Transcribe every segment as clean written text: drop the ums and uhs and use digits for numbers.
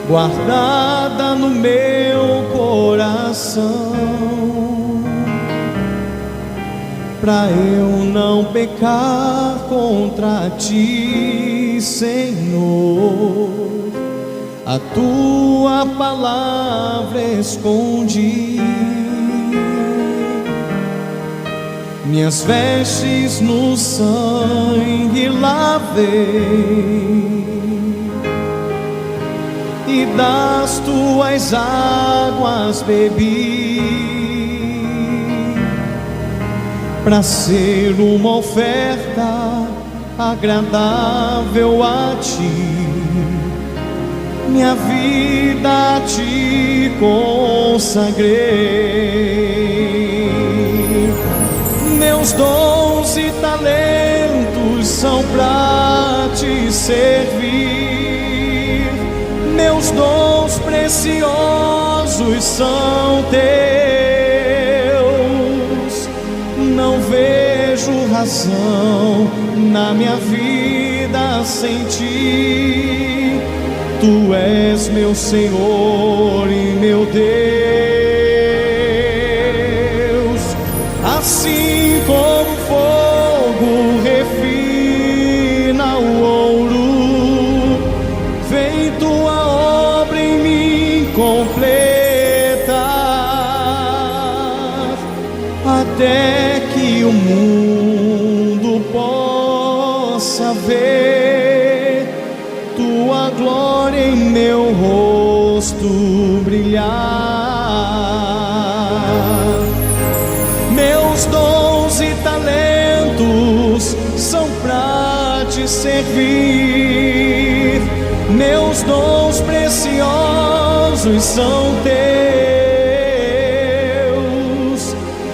guardada no meu coração, pra eu não pecar contra ti, Senhor. A tua palavra escondi, minhas vestes no sangue lavei, e das tuas águas bebi, pra ser uma oferta agradável a ti. Minha vida te consagrei. Meus dons e talentos são pra te servir. Meus dons preciosos são teus. Não vejo razão na minha vida sem ti. Tu és meu Senhor e meu Deus. Assim como o fogo refina o ouro, vem tua obra em mim completar, até que o mundo possa ver tua glória em meu rosto brilhar. Meus dons e talentos são pra te servir. Meus dons preciosos são teus.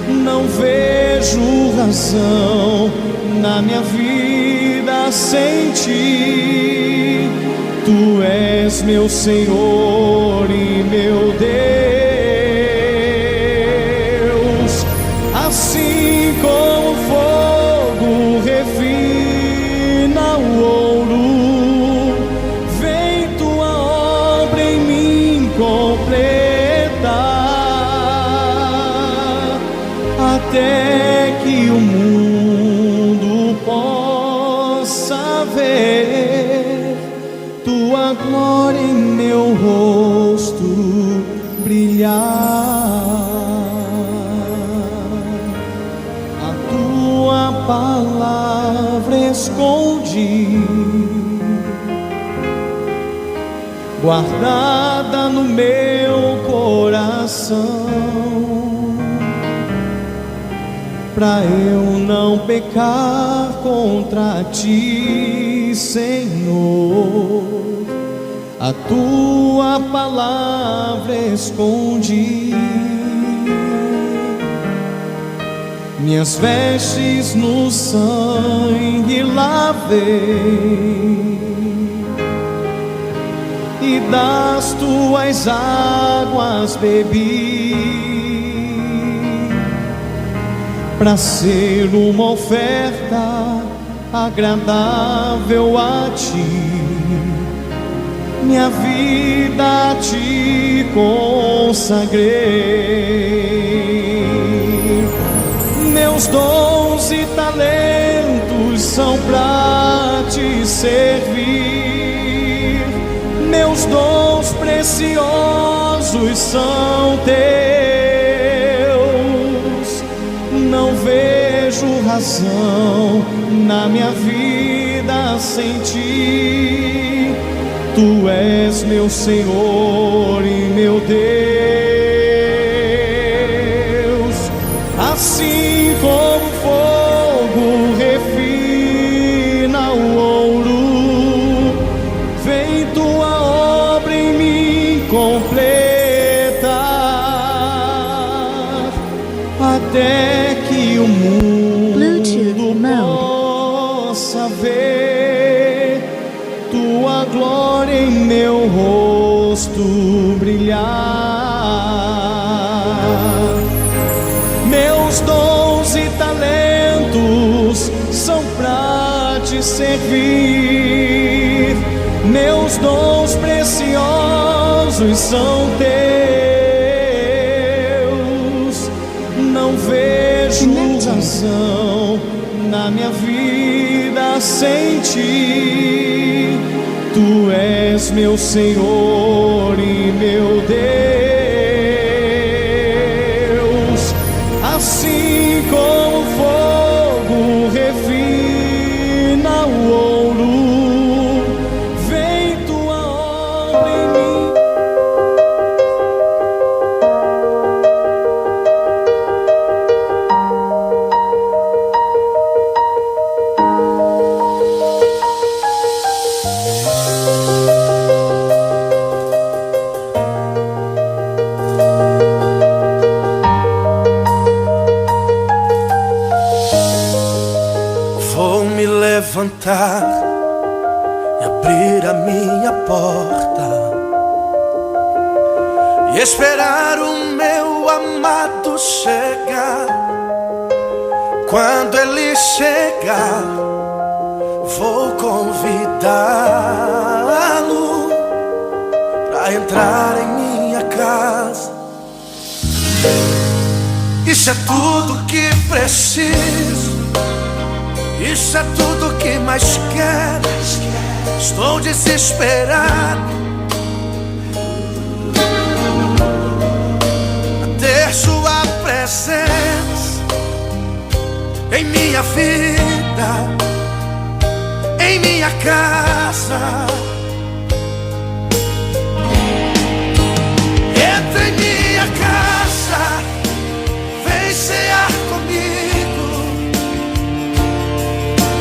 Não vejo razão na minha vida sem ti. Tu és meu Senhor e meu Deus. Assim como o fogo refina o ouro, vem tua obra em mim completar, até que o mundo possa ver tua glória em meu rosto brilhar. A tua palavra escondi, guardada no meu coração, pra eu não pecar contra ti, Senhor. A tua palavra escondi, minhas vestes no sangue lavei, e das tuas águas bebi, pra ser uma oferta agradável a ti. Minha vida te consagrei. Meus dons e talentos são pra te servir. Meus dons preciosos são teus. Não vejo razão na minha vida sem ti. Tu és meu Senhor e meu Deus. Assim como o fogo refina o ouro, vem tua obra em mim completar, até que o mundo possa ver tua glória em meu rosto brilhar. Meus dons e talentos são pra te servir. Meus dons preciosos poderosos são teus. Não vejo razão na minha vida sem ti. Tu és meu Senhor e meu Deus. Assim como o fogo refina o ouro, vem tua obra em mim. Vou me levantar e abrir a minha porta e esperar o meu amado chegar. Quando ele chegar, vou convidá-lo para entrar em minha casa. Isso é tudo que preciso. Isso é tudo que mais quero. Estou desesperado a ter sua presença em minha vida, em minha casa. Entra em minha casa, vem cear comigo.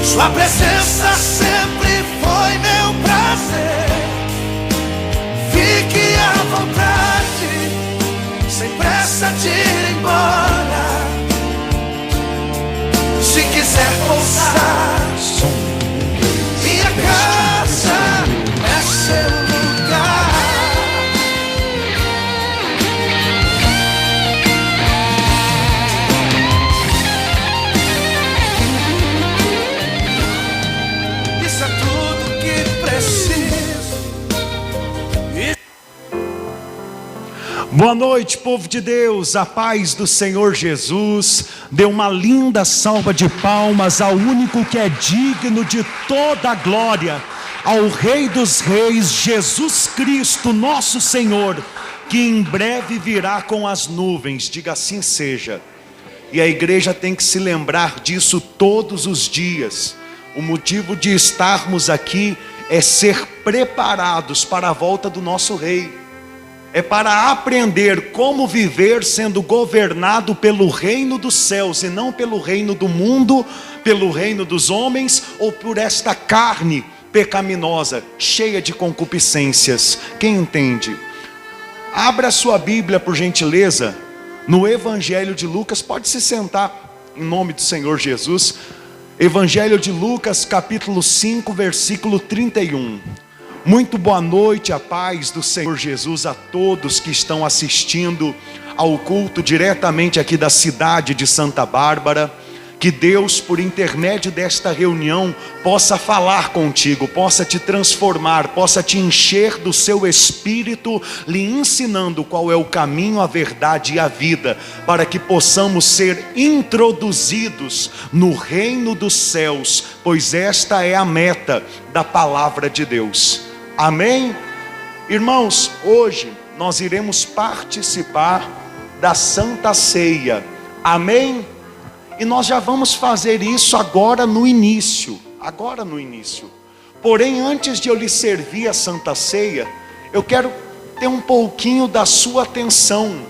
Sua presença sempre foi meu prazer. Fique à vontade, sem pressa de ir embora. Se quiser pousar, minha casa é seu lugar. Isso é tudo que preciso. Boa noite, povo de Deus, a paz do Senhor Jesus. Dê uma linda salva de palmas ao único que é digno de toda a glória, ao Rei dos Reis, Jesus Cristo, nosso Senhor, que em breve virá com as nuvens. Diga assim seja. E a igreja tem que se lembrar disso todos os dias. O motivo de estarmos aqui é ser preparados para a volta do nosso Rei. É para aprender como viver sendo governado pelo reino dos céus e não pelo reino do mundo, pelo reino dos homens ou por esta carne pecaminosa, cheia de concupiscências. Quem entende? Abra sua Bíblia, por gentileza, no Evangelho de Lucas. Pode se sentar, em nome do Senhor Jesus. Evangelho de Lucas, capítulo 5, versículo 31. Muito boa noite, a paz do Senhor Jesus a todos que estão assistindo ao culto diretamente aqui da cidade de Santa Bárbara. Que Deus, por intermédio desta reunião, possa falar contigo, possa te transformar, possa te encher do seu espírito, lhe ensinando qual é o caminho, a verdade e a vida, para que possamos ser introduzidos no reino dos céus, pois esta é a meta da palavra de Deus. Amém? Irmãos, hoje nós iremos participar da Santa Ceia. Amém? E nós já vamos fazer isso agora no início. Porém, antes de eu lhe servir a Santa Ceia, eu quero ter um pouquinho da sua atenção.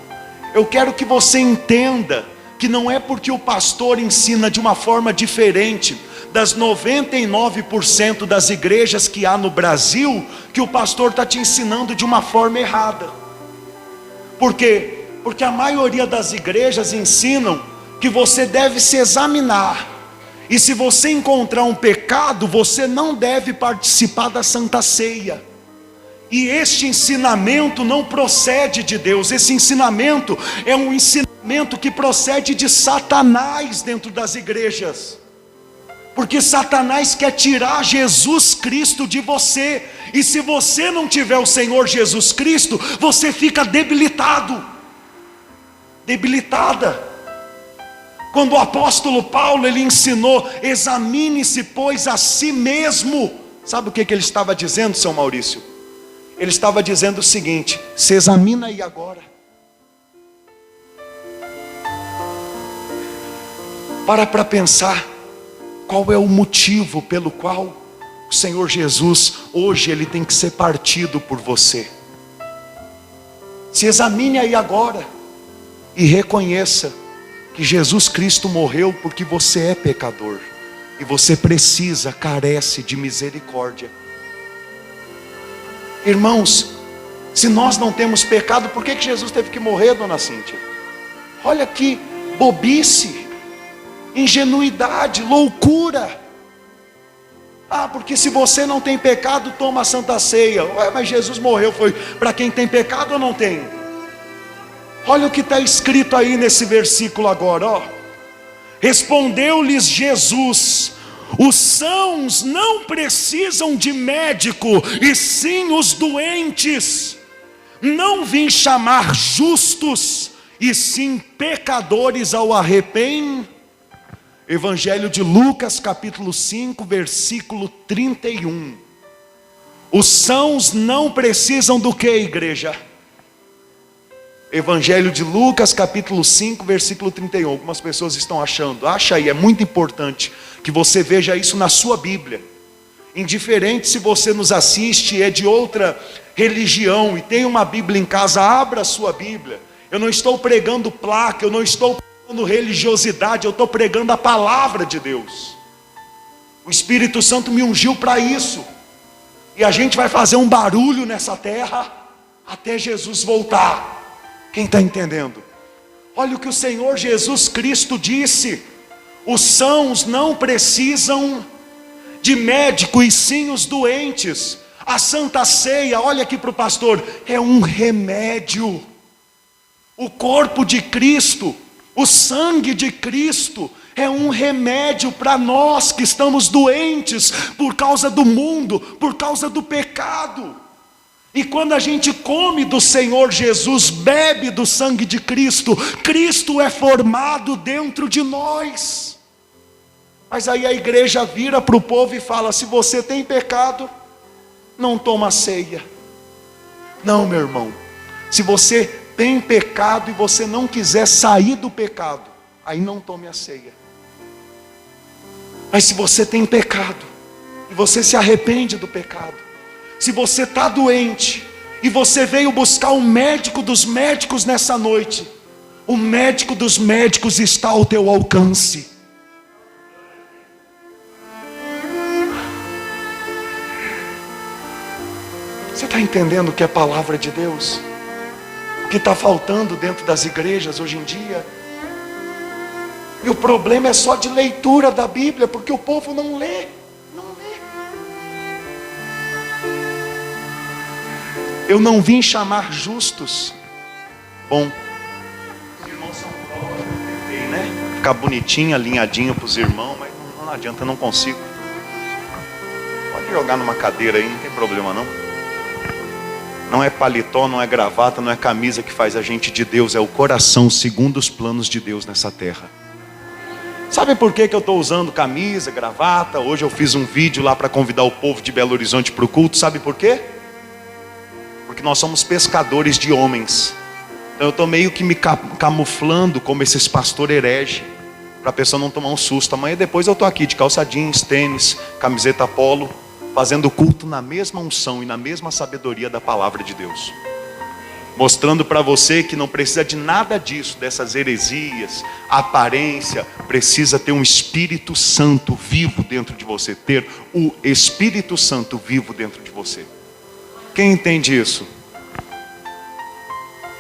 Eu quero que você entenda que não é porque o pastor ensina de uma forma diferente das 99% das igrejas que há no Brasil, que o pastor está te ensinando de uma forma errada. Por quê? Porque a maioria das igrejas ensinam que você deve se examinar, e se você encontrar um pecado, você não deve participar da Santa Ceia. E este ensinamento não procede de Deus. Esse ensinamento é um ensinamento que procede de Satanás dentro das igrejas. Porque Satanás quer tirar Jesus Cristo de você. E se você não tiver o Senhor Jesus Cristo, você fica debilitado, debilitada. Quando o apóstolo Paulo, ele ensinou: examine-se pois a si mesmo. Sabe o que ele estava dizendo, seu Maurício? Ele estava dizendo o seguinte: se examina aí agora. Para pensar qual é o motivo pelo qual o Senhor Jesus hoje ele tem que ser partido por você. Se examine aí agora e reconheça que Jesus Cristo morreu porque você é pecador e você precisa, carece de misericórdia. Irmãos, se nós não temos pecado, por que Jesus teve que morrer, dona Cíntia? Olha que bobice, ingenuidade, loucura. Porque se você não tem pecado, toma a Santa Ceia. Mas Jesus morreu, foi para quem tem pecado ou não tem? Olha o que está escrito aí nesse versículo agora, ó. Respondeu-lhes Jesus: os sãos não precisam de médico, e sim os doentes. Não vim chamar justos, e sim pecadores ao arrependimento. Evangelho de Lucas, capítulo 5, versículo 31. Os sãos não precisam do que, igreja? Evangelho de Lucas, capítulo 5, versículo 31. Algumas pessoas estão achando, acha aí, é muito importante que você veja isso na sua Bíblia. Indiferente se você nos assiste e é de outra religião e tem uma Bíblia em casa, abra a sua Bíblia. Eu não estou pregando placa, eu não estou pregando religiosidade, eu estou pregando a palavra de Deus. O Espírito Santo me ungiu para isso. E a gente vai fazer um barulho nessa terra até Jesus voltar. Quem está entendendo? Olha o que o Senhor Jesus Cristo disse: os sãos não precisam de médico, e sim os doentes. A Santa Ceia, olha aqui para o pastor, é um remédio. O corpo de Cristo, o sangue de Cristo é um remédio para nós que estamos doentes por causa do mundo, por causa do pecado. E quando a gente come do Senhor Jesus, bebe do sangue de Cristo, Cristo é formado dentro de nós. Mas aí a igreja vira para o povo e fala: se você tem pecado, não toma ceia. Não, meu irmão, se você tem pecado e você não quiser sair do pecado, aí não tome a ceia. Mas se você tem pecado e você se arrepende do pecado, se você está doente e você veio buscar o médico dos médicos nessa noite, o médico dos médicos está ao teu alcance. Você está entendendo o que é palavra de Deus? O que está faltando dentro das igrejas hoje em dia? E o problema é só de leitura da Bíblia, porque o povo não lê. Eu não vim chamar justos. Bom, os irmãos são provas, né? Ficar bonitinho, alinhadinho para os irmãos, mas não adianta, eu não consigo. Pode jogar numa cadeira aí, não tem problema não. Não é paletó, não é gravata, não é camisa que faz a gente de Deus, é o coração segundo os planos de Deus nessa terra. Sabe por que eu estou usando camisa, gravata? Hoje eu fiz um vídeo lá para convidar o povo de Belo Horizonte para o culto, sabe por quê? Porque nós somos pescadores de homens. Então eu estou meio que me camuflando como esses pastores herege, para a pessoa não tomar um susto. Amanhã depois eu estou aqui de calça jeans, tênis, camiseta polo, fazendo culto na mesma unção e na mesma sabedoria da palavra de Deus, mostrando para você que não precisa de nada disso, dessas heresias, aparência. Precisa ter um Espírito Santo vivo dentro de você, ter o Espírito Santo vivo dentro de você. Quem entende isso?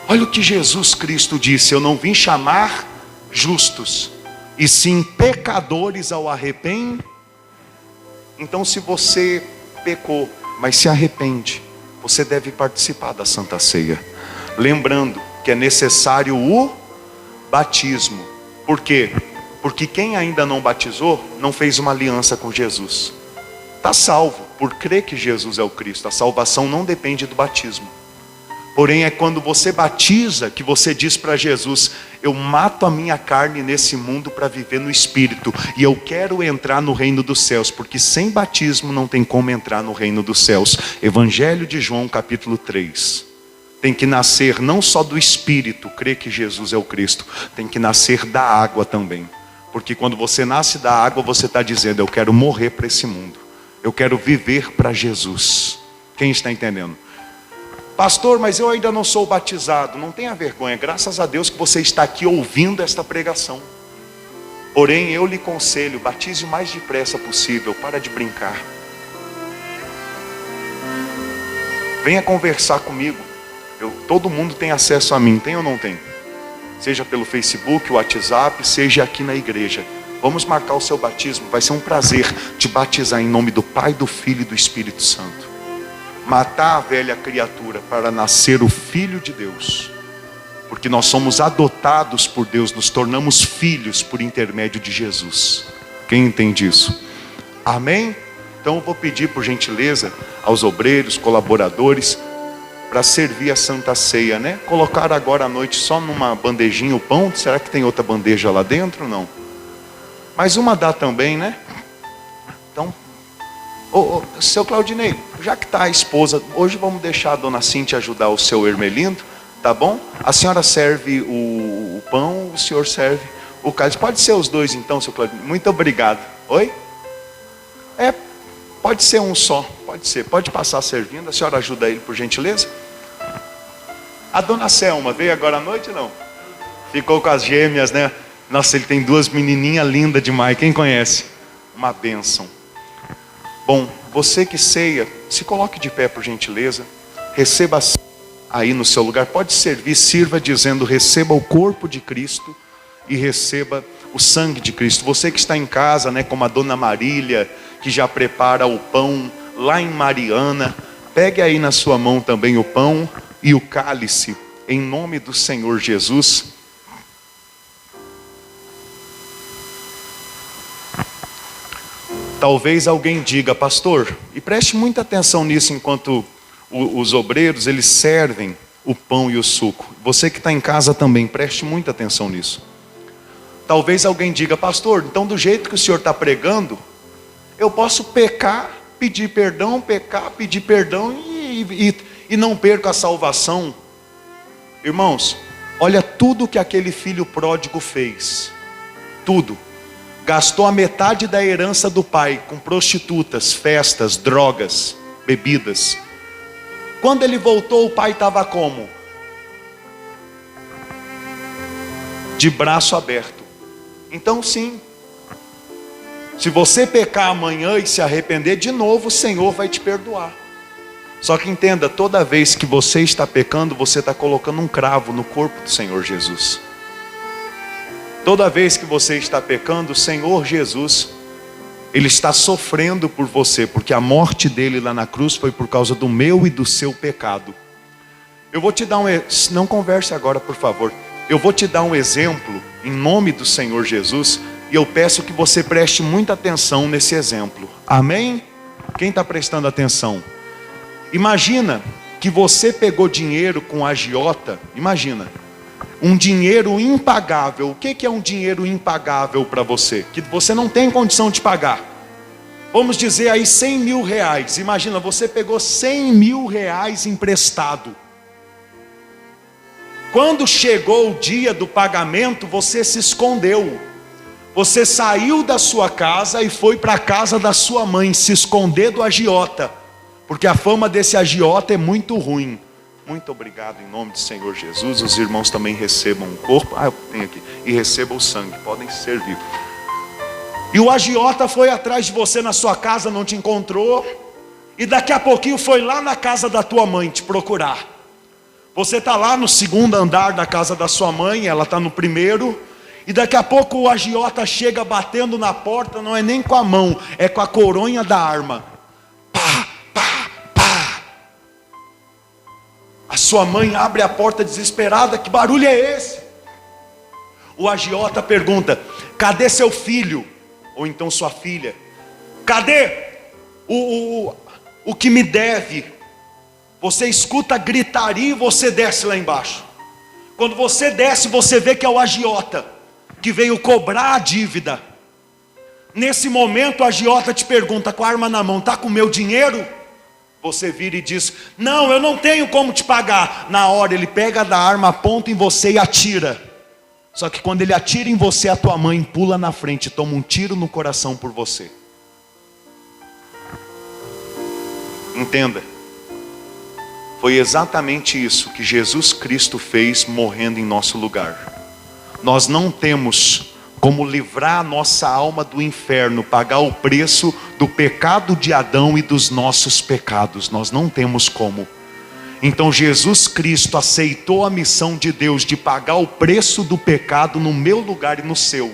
Olha o que Jesus Cristo disse: eu não vim chamar justos, e sim pecadores ao arrependimento. Então, se você pecou, mas se arrepende, você deve participar da Santa Ceia. Lembrando que é necessário o batismo. Por quê? Porque quem ainda não batizou, não fez uma aliança com Jesus. Está salvo por crer que Jesus é o Cristo. A salvação não depende do batismo. Porém é quando você batiza que você diz para Jesus: eu mato a minha carne nesse mundo para viver no Espírito. E eu quero entrar no reino dos céus. Porque sem batismo não tem como entrar no reino dos céus. Evangelho de João capítulo 3. Tem que nascer não só do Espírito, crer que Jesus é o Cristo. Tem que nascer da água também. Porque quando você nasce da água, você está dizendo: eu quero morrer para esse mundo. Eu quero viver para Jesus. Quem está entendendo? Pastor, mas eu ainda não sou batizado. Não tenha vergonha, graças a Deus que você está aqui ouvindo esta pregação. Porém, eu lhe aconselho, batize o mais depressa possível. Para de brincar. Venha conversar comigo. Todo mundo tem acesso a mim, tem ou não tem? Seja pelo Facebook, WhatsApp, seja aqui na igreja. Vamos marcar o seu batismo. Vai ser um prazer te batizar em nome do Pai, do Filho e do Espírito Santo. Matar a velha criatura para nascer o Filho de Deus. Porque nós somos adotados por Deus, nos tornamos filhos por intermédio de Jesus. Quem entende isso? Amém? Então eu vou pedir por gentileza aos obreiros, colaboradores, para servir a Santa Ceia, né? Colocar agora à noite só numa bandejinha o pão. Será que tem outra bandeja lá dentro ou não? Mas uma dá também, né? Então, seu Claudinei, já que está a esposa, hoje vamos deixar a dona Cíntia ajudar o seu Hermelindo, tá bom? A senhora serve o pão, o senhor serve o cálice. Pode ser os dois então, seu Claudinei. Muito obrigado. Oi? Pode ser um só, pode ser. Pode passar servindo, a senhora ajuda ele por gentileza? A dona Selma veio agora à noite ou não? Ficou com as gêmeas, né? Nossa, ele tem duas menininhas lindas demais. Quem conhece? Uma bênção. Bom, você que ceia, se coloque de pé por gentileza. Receba aí no seu lugar. Pode servir, sirva dizendo: receba o corpo de Cristo e receba o sangue de Cristo. Você que está em casa, né, como a dona Marília, que já prepara o pão lá em Mariana, pegue aí na sua mão também o pão e o cálice, em nome do Senhor Jesus. Talvez alguém diga: pastor, e preste muita atenção nisso enquanto os obreiros, eles servem o pão e o suco. Você que está em casa também, preste muita atenção nisso. Talvez alguém diga: pastor, então do jeito que o senhor está pregando, eu posso pecar, pedir perdão, pecar, pedir perdão e não perco a salvação. Irmãos, olha tudo que aquele filho pródigo fez. Tudo. Gastou a metade da herança do pai com prostitutas, festas, drogas, bebidas. Quando ele voltou, o pai estava como? De braço aberto. Então sim, se você pecar amanhã e se arrepender de novo, o Senhor vai te perdoar. Só que entenda, toda vez que você está pecando, você está colocando um cravo no corpo do Senhor Jesus. Toda vez que você está pecando, o Senhor Jesus, Ele está sofrendo por você, porque a morte dele lá na cruz foi por causa do meu e do seu pecado. Eu vou te dar não converse agora, por favor. Eu vou te dar um exemplo, em nome do Senhor Jesus, e eu peço que você preste muita atenção nesse exemplo. Amém? Quem está prestando atenção? Imagina que você pegou dinheiro com agiota, imagina. Um dinheiro impagável. O que é um dinheiro impagável para você? Que você não tem condição de pagar. Vamos dizer aí 100 mil reais. Imagina, você pegou 100 mil reais emprestado. Quando chegou o dia do pagamento, você se escondeu. Você saiu da sua casa e foi para a casa da sua mãe se esconder do agiota. Porque a fama desse agiota é muito ruim. Muito obrigado em nome do Senhor Jesus. Os irmãos também recebam o corpo. Eu tenho aqui. E recebam o sangue. Podem servir. E o agiota foi atrás de você na sua casa, não te encontrou. E daqui a pouquinho foi lá na casa da tua mãe te procurar. Você está lá no segundo andar da casa da sua mãe, ela está no primeiro. E daqui a pouco o agiota chega batendo na porta, não é nem com a mão, é com a coronha da arma. Pá, pá, pá. A sua mãe abre a porta desesperada: que barulho é esse? o agiota pergunta: cadê seu filho? Ou então sua filha? Cadê o que me deve? Você escuta gritaria e você desce lá embaixo. Quando você desce, você vê que é o agiota que veio cobrar a dívida. Nesse momento o agiota te pergunta com a arma na mão: está com o meu dinheiro? Você vira e diz: não, eu não tenho como te pagar. Na hora ele pega da arma, aponta em você e atira. Só que quando ele atira em você, a tua mãe pula na frente e toma um tiro no coração por você. Entenda, foi exatamente isso que Jesus Cristo fez morrendo em nosso lugar. Nós não temos como livrar a nossa alma do inferno, pagar o preço do pecado de Adão e dos nossos pecados. Nós não temos como. Então Jesus Cristo aceitou a missão de Deus de pagar o preço do pecado no meu lugar e no seu.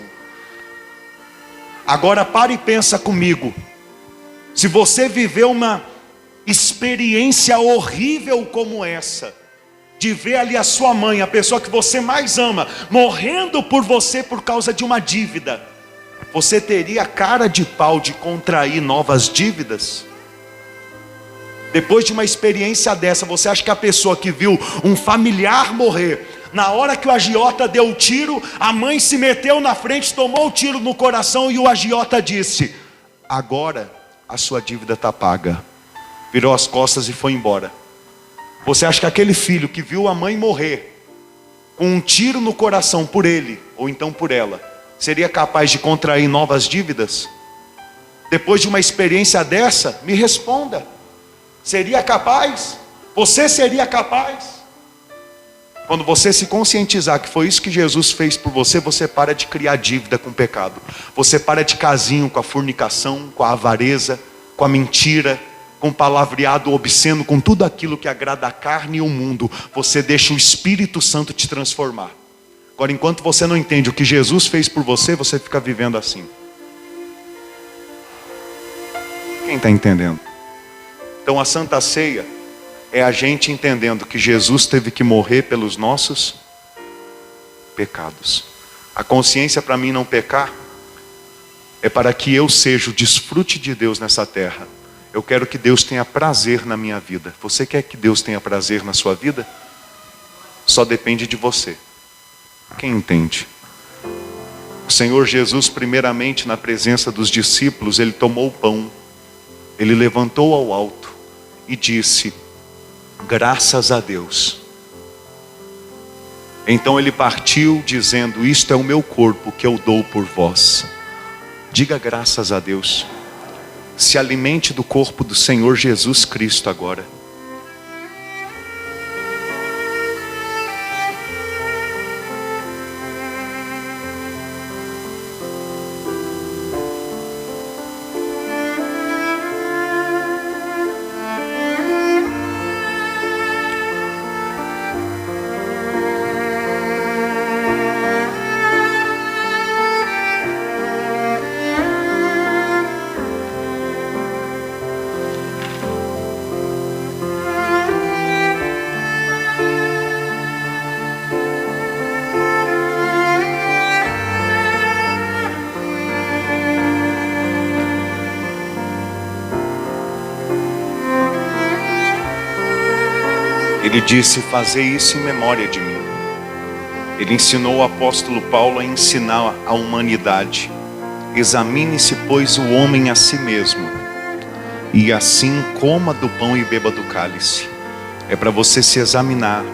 Agora pare e pensa comigo. Se você viveu uma experiência horrível como essa, de ver ali a sua mãe, a pessoa que você mais ama, morrendo por você por causa de uma dívida, você teria cara de pau de contrair novas dívidas? Depois de uma experiência dessa, você acha que a pessoa que viu um familiar morrer, na hora que o agiota deu o tiro, a mãe se meteu na frente, tomou o tiro no coração e o agiota disse: agora a sua dívida está paga, virou as costas e foi embora? Você acha que aquele filho que viu a mãe morrer com um tiro no coração por ele, ou então por ela, seria capaz de contrair novas dívidas? Depois de uma experiência dessa, me responda. Seria capaz? Você seria capaz? Quando você se conscientizar que foi isso que Jesus fez por você, você para de criar dívida com o pecado. Você para de casinho com a fornicação, com a avareza, com a mentira, com o palavreado obsceno, com tudo aquilo que agrada a carne e o mundo. Você deixa o Espírito Santo te transformar. Agora, enquanto você não entende o que Jesus fez por você, você fica vivendo assim. Quem está entendendo? Então a Santa Ceia é a gente entendendo que Jesus teve que morrer pelos nossos pecados. A consciência para mim não pecar é para que eu seja o desfrute de Deus nessa terra. Eu quero que Deus tenha prazer na minha vida. Você quer que Deus tenha prazer na sua vida? Só depende de você. Quem entende? O Senhor Jesus, primeiramente na presença dos discípulos, ele tomou o pão, ele levantou ao alto e disse: graças a Deus. Então ele partiu dizendo: isto é o meu corpo que eu dou por vós. Diga graças a Deus. Se alimente do corpo do Senhor Jesus Cristo agora. Ele disse: fazei isso em memória de mim. Ele ensinou o apóstolo Paulo a ensinar a humanidade: examine-se, pois, o homem a si mesmo, e assim coma do pão e beba do cálice. É para você se examinar,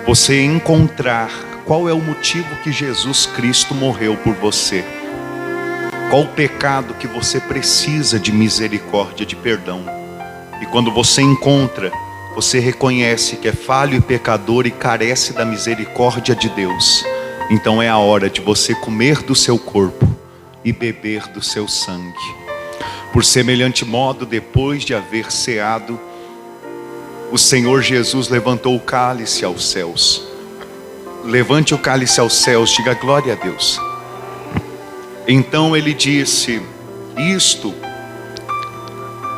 você encontrar qual é o motivo que Jesus Cristo morreu por você. Qual o pecado que você precisa de misericórdia, de perdão. E quando você encontra, você reconhece que é falho e pecador e carece da misericórdia de Deus. Então é a hora de você comer do seu corpo e beber do seu sangue. Por semelhante modo, depois de haver ceado, o Senhor Jesus levantou o cálice aos céus. Levante o cálice aos céus, diga glória a Deus. Então ele disse: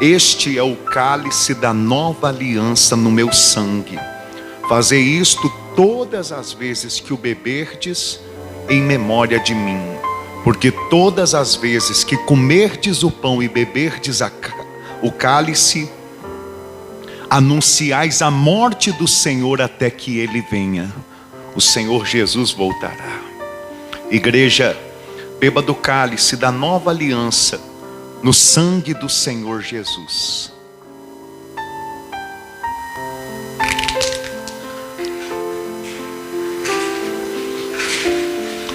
este é o cálice da nova aliança no meu sangue. Fazei isto todas as vezes que o beberdes em memória de mim. Porque todas as vezes que comerdes o pão e beberdes o cálice, anunciais a morte do Senhor até que Ele venha. O Senhor Jesus voltará. Igreja, beba do cálice da nova aliança, no sangue do Senhor Jesus.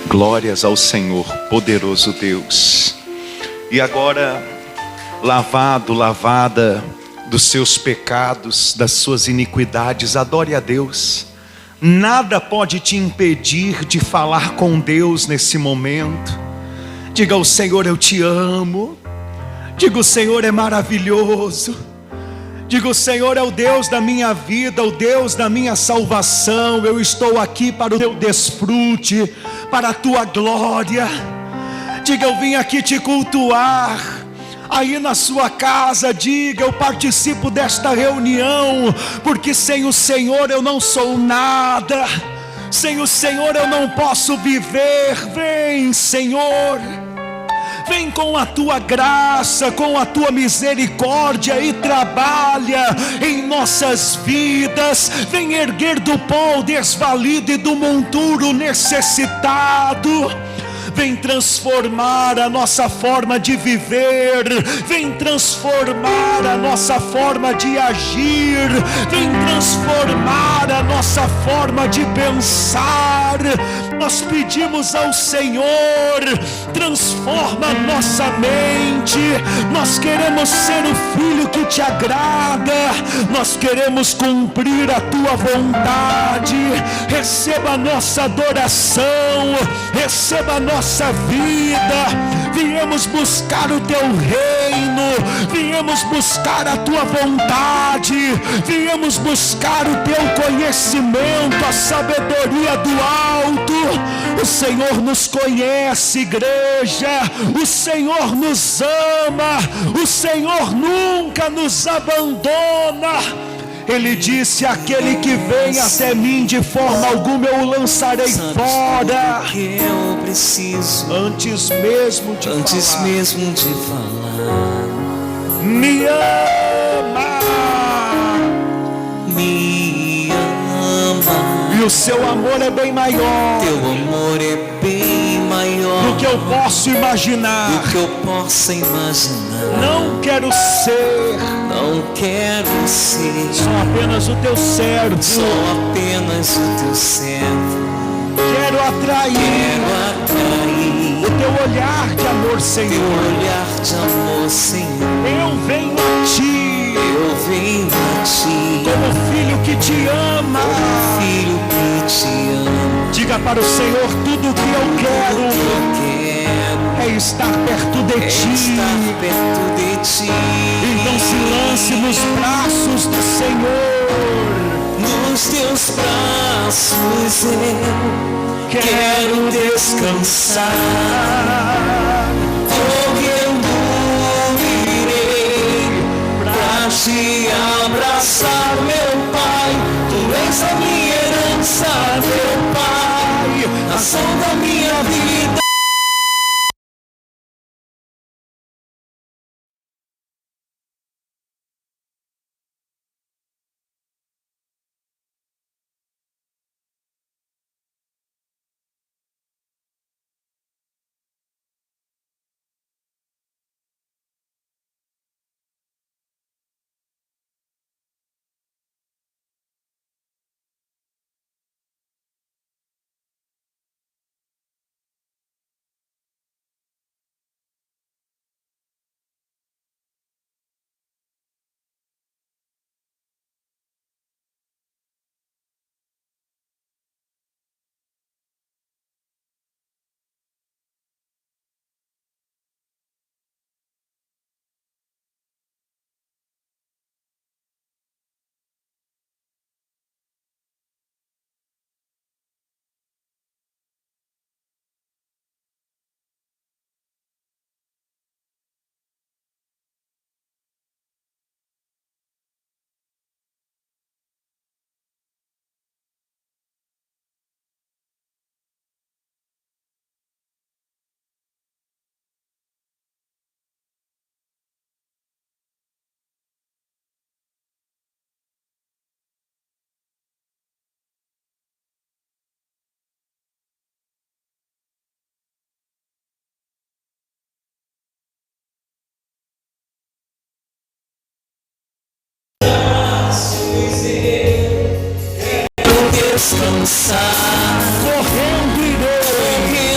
Glórias ao Senhor, poderoso Deus. E agora, lavada dos seus pecados, das suas iniquidades, adore a Deus. Nada pode te impedir de falar com Deus nesse momento. Diga ao Senhor: eu te amo. Diga: o Senhor é maravilhoso. Diga: o Senhor é o Deus da minha vida, o Deus da minha salvação. Eu estou aqui para o teu desfrute, para a tua glória. Diga: eu vim aqui te cultuar. Aí na sua casa, diga: eu participo desta reunião, porque sem o Senhor eu não sou nada. Sem o Senhor eu não posso viver. Vem, Senhor. Vem com a tua graça, com a tua misericórdia e trabalha em nossas vidas. Vem erguer do pó o desvalido e do monturo necessitado. Vem transformar a nossa forma de viver. Vem transformar a nossa forma de agir. Vem transformar a nossa forma de pensar. Nós pedimos ao Senhor: transforma a nossa mente. Nós queremos ser o filho que te agrada. Nós queremos cumprir a tua vontade. Receba a nossa adoração. Receba a nossa vida. Viemos buscar o teu reino. Viemos buscar a tua vontade. Viemos buscar o teu conhecimento, a sabedoria do alto. O Senhor nos conhece, igreja. O Senhor nos ama. O Senhor nunca nos abandona. Ele disse: aquele que vem até mim, de forma alguma eu o lançarei fora. Eu preciso, antes mesmo de falar, me ama. me ama. E o seu amor é bem maior Teu amor é bem maior do que eu posso imaginar. do que eu possa imaginar. Não quero ser Não quero ser só apenas o teu servo. só apenas o teu servo. Quero atrair o teu olhar de amor, Teu Senhor. olhar de amor, Senhor. Eu venho a ti Eu venho a ti, como filho que te ama. filho que te ama. Diga para o Senhor: tudo que eu Eu quero quero é estar perto de ti. estar perto de ti. Então se lance nos braços do Senhor. Nos teus braços eu quero descansar. Correndo irei pra te abraçar, meu Pai. Tu és a minha herança, meu Pai, a ação da minha vida. descansar. Correndo irei. Correndo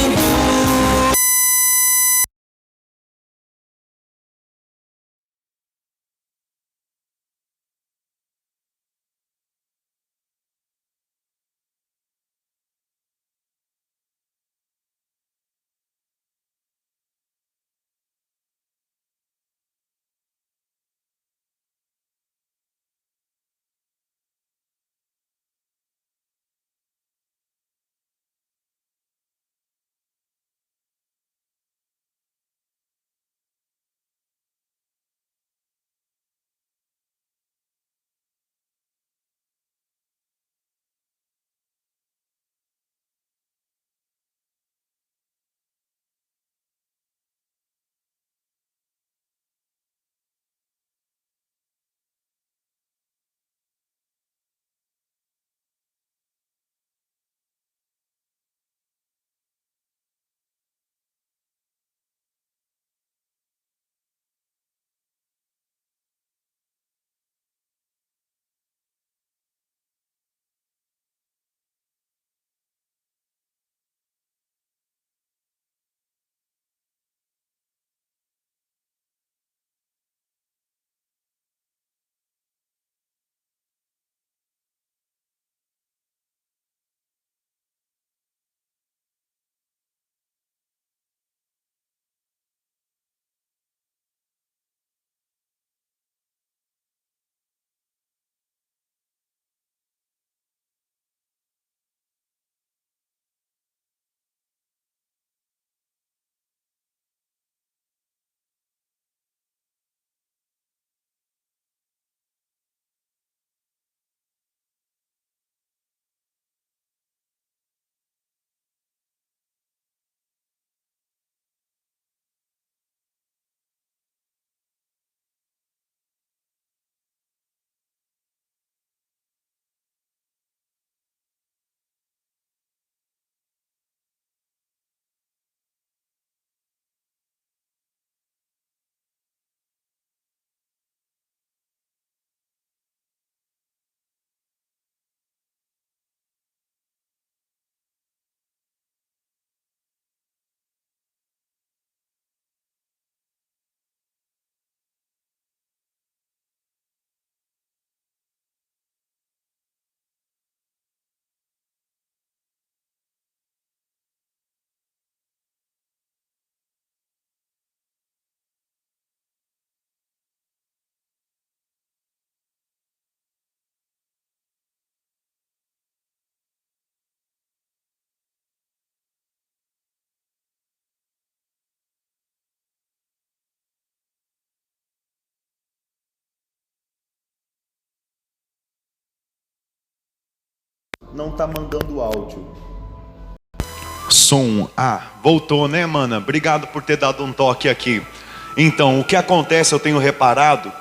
não tá mandando áudio. Som. Voltou, né, mana? Obrigado por ter dado um toque aqui. Então, o que acontece, eu tenho reparado,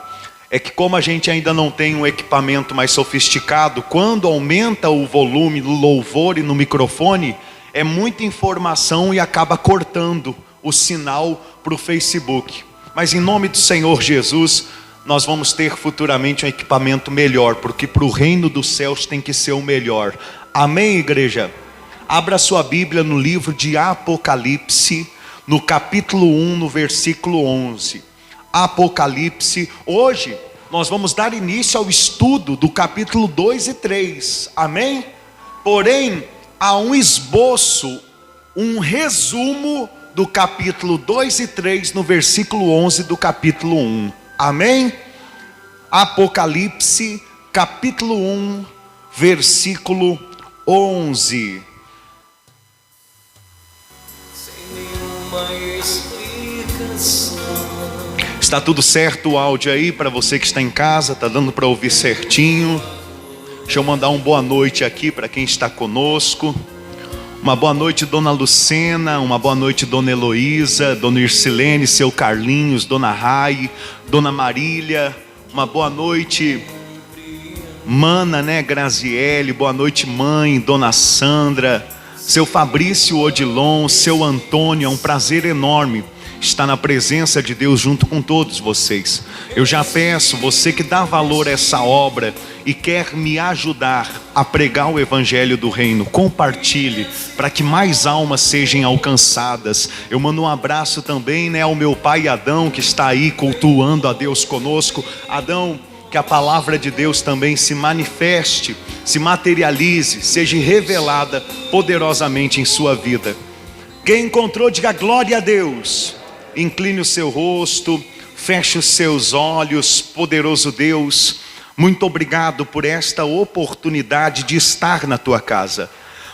é que como a gente ainda não tem um equipamento mais sofisticado, quando aumenta o volume do louvor e no microfone, é muita informação e acaba cortando o sinal para o Facebook. Mas em nome do Senhor Jesus, nós vamos ter futuramente um equipamento melhor, porque para o reino dos céus tem que ser o melhor. Amém, igreja? Abra sua Bíblia no livro de Apocalipse, no capítulo 1, no versículo 11. Apocalipse. Hoje nós vamos dar início ao estudo do capítulo 2 e 3. Amém? Porém, há um esboço, um resumo do capítulo 2 e 3 no versículo 11 do capítulo 1. Amém? Apocalipse, capítulo 1, versículo 11. sem nenhuma explicação. Está tudo certo o áudio aí para você que está em casa? Está dando para ouvir certinho? Deixa eu mandar uma boa noite aqui para quem está conosco. Uma boa noite, dona Lucena. Uma boa noite, dona Heloísa, dona Ircilene, seu Carlinhos, dona Rai, dona Marília. Uma boa noite, mana, né, Graziele. Boa noite, mãe, dona Sandra, seu Fabrício Odilon, seu Antônio. É um prazer enorme estar na presença de Deus junto com todos vocês. Eu já peço, você que dá valor a essa obra e quer me ajudar a pregar o evangelho do reino, compartilhe para que mais almas sejam alcançadas. Eu mando um abraço também, ao meu pai Adão, que está aí cultuando a Deus conosco. Adão, que a palavra de Deus também se manifeste, se materialize, seja revelada poderosamente em sua vida. Quem encontrou, diga glória a Deus. Incline o seu rosto, feche os seus olhos. Poderoso Deus, muito obrigado por esta oportunidade de estar na tua casa.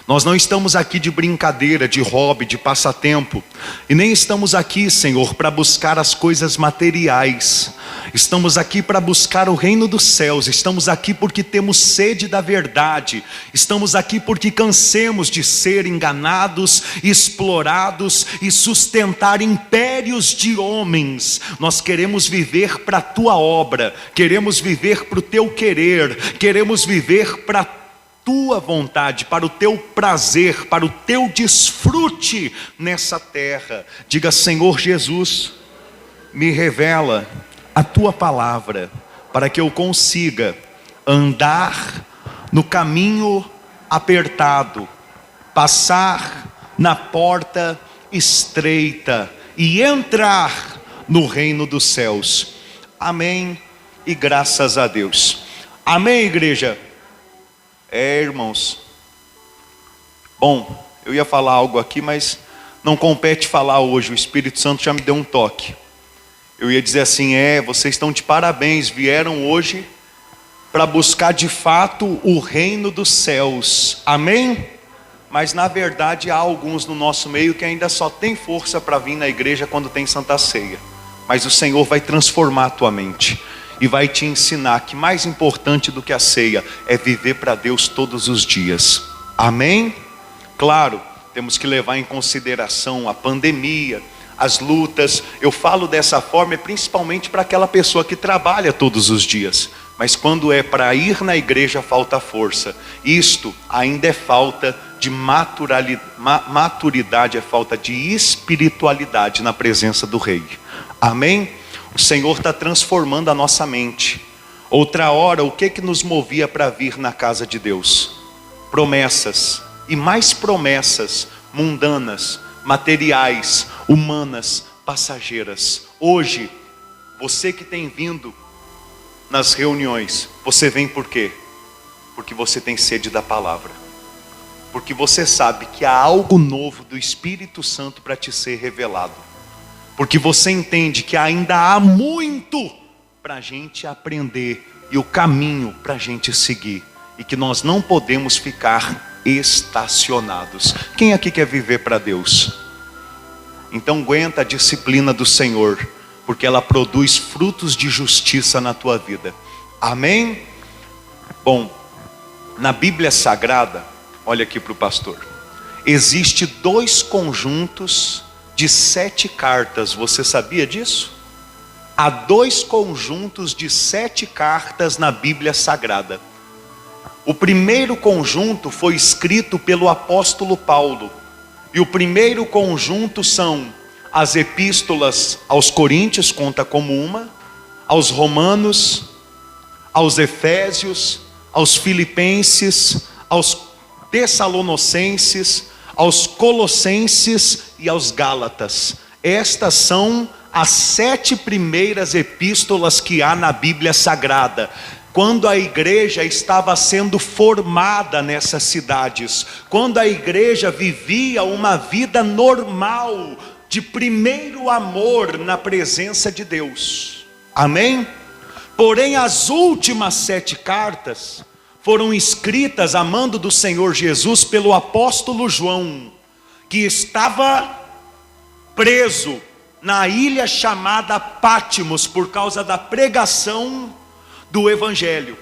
Nós não estamos aqui de brincadeira, de hobby, de passatempo. E nem estamos aqui, Senhor, para buscar as coisas materiais. Estamos aqui para buscar o reino dos céus. Estamos aqui porque temos sede da verdade. Estamos aqui porque cansemos de ser enganados, explorados e sustentar impérios de homens. Nós queremos viver para a tua obra. Queremos viver para o teu querer. Queremos viver para tua vontade, para o teu prazer, para o teu desfrute nessa terra. Diga: Senhor Jesus, me revela a tua palavra, para que eu consiga andar no caminho apertado, passar na porta estreita e entrar no reino dos céus. Amém e graças a Deus. Amém, igreja. Irmãos, bom, eu ia falar algo aqui, mas não compete falar hoje. O Espírito Santo já me deu um toque. Eu ia dizer assim: vocês estão de parabéns, vieram hoje para buscar de fato o reino dos céus. Amém? Mas na verdade há alguns no nosso meio que ainda só tem força para vir na igreja quando tem Santa Ceia. Mas o Senhor vai transformar a tua mente e vai te ensinar que mais importante do que a ceia é viver para Deus todos os dias. Amém? Claro, temos que levar em consideração a pandemia, as lutas. Eu falo dessa forma principalmente para aquela pessoa que trabalha todos os dias. Mas quando é para ir na igreja, falta força. Isto ainda é falta de maturidade, é falta de espiritualidade na presença do Rei. Amém? O Senhor está transformando a nossa mente. Outra hora, o que nos movia para vir na casa de Deus? Promessas, e mais promessas mundanas, materiais, humanas, passageiras. Hoje, você que tem vindo nas reuniões, você vem por quê? Porque você tem sede da palavra. Porque você sabe que há algo novo do Espírito Santo para te ser revelado. Porque você entende que ainda há muito para a gente aprender e o caminho para a gente seguir. E que nós não podemos ficar estacionados. Quem aqui quer viver para Deus? Então aguenta a disciplina do Senhor, porque ela produz frutos de justiça na tua vida. Amém? Bom, na Bíblia Sagrada, olha aqui para o pastor, existe 2 conjuntos de 7 cartas. Você sabia disso? Há 2 conjuntos de 7 cartas na Bíblia Sagrada. O primeiro conjunto foi escrito pelo apóstolo Paulo. E o primeiro conjunto são as epístolas aos Coríntios, conta como uma, aos Romanos, aos Efésios, aos Filipenses, aos Tessalonicenses, aos Colossenses e aos Gálatas. Estas são as 7 primeiras epístolas que há na Bíblia Sagrada, quando a igreja estava sendo formada nessas cidades, quando a igreja vivia uma vida normal, de primeiro amor na presença de Deus. Amém? Porém, as últimas 7 cartas foram escritas a mando do Senhor Jesus pelo apóstolo João, que estava preso na ilha chamada Pátimos por causa da pregação do Evangelho.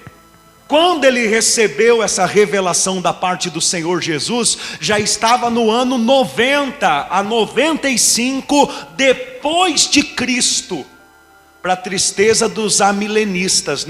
Quando ele recebeu essa revelação da parte do Senhor Jesus, já estava no ano 90 a 95 depois de Cristo, para a tristeza dos amilenistas,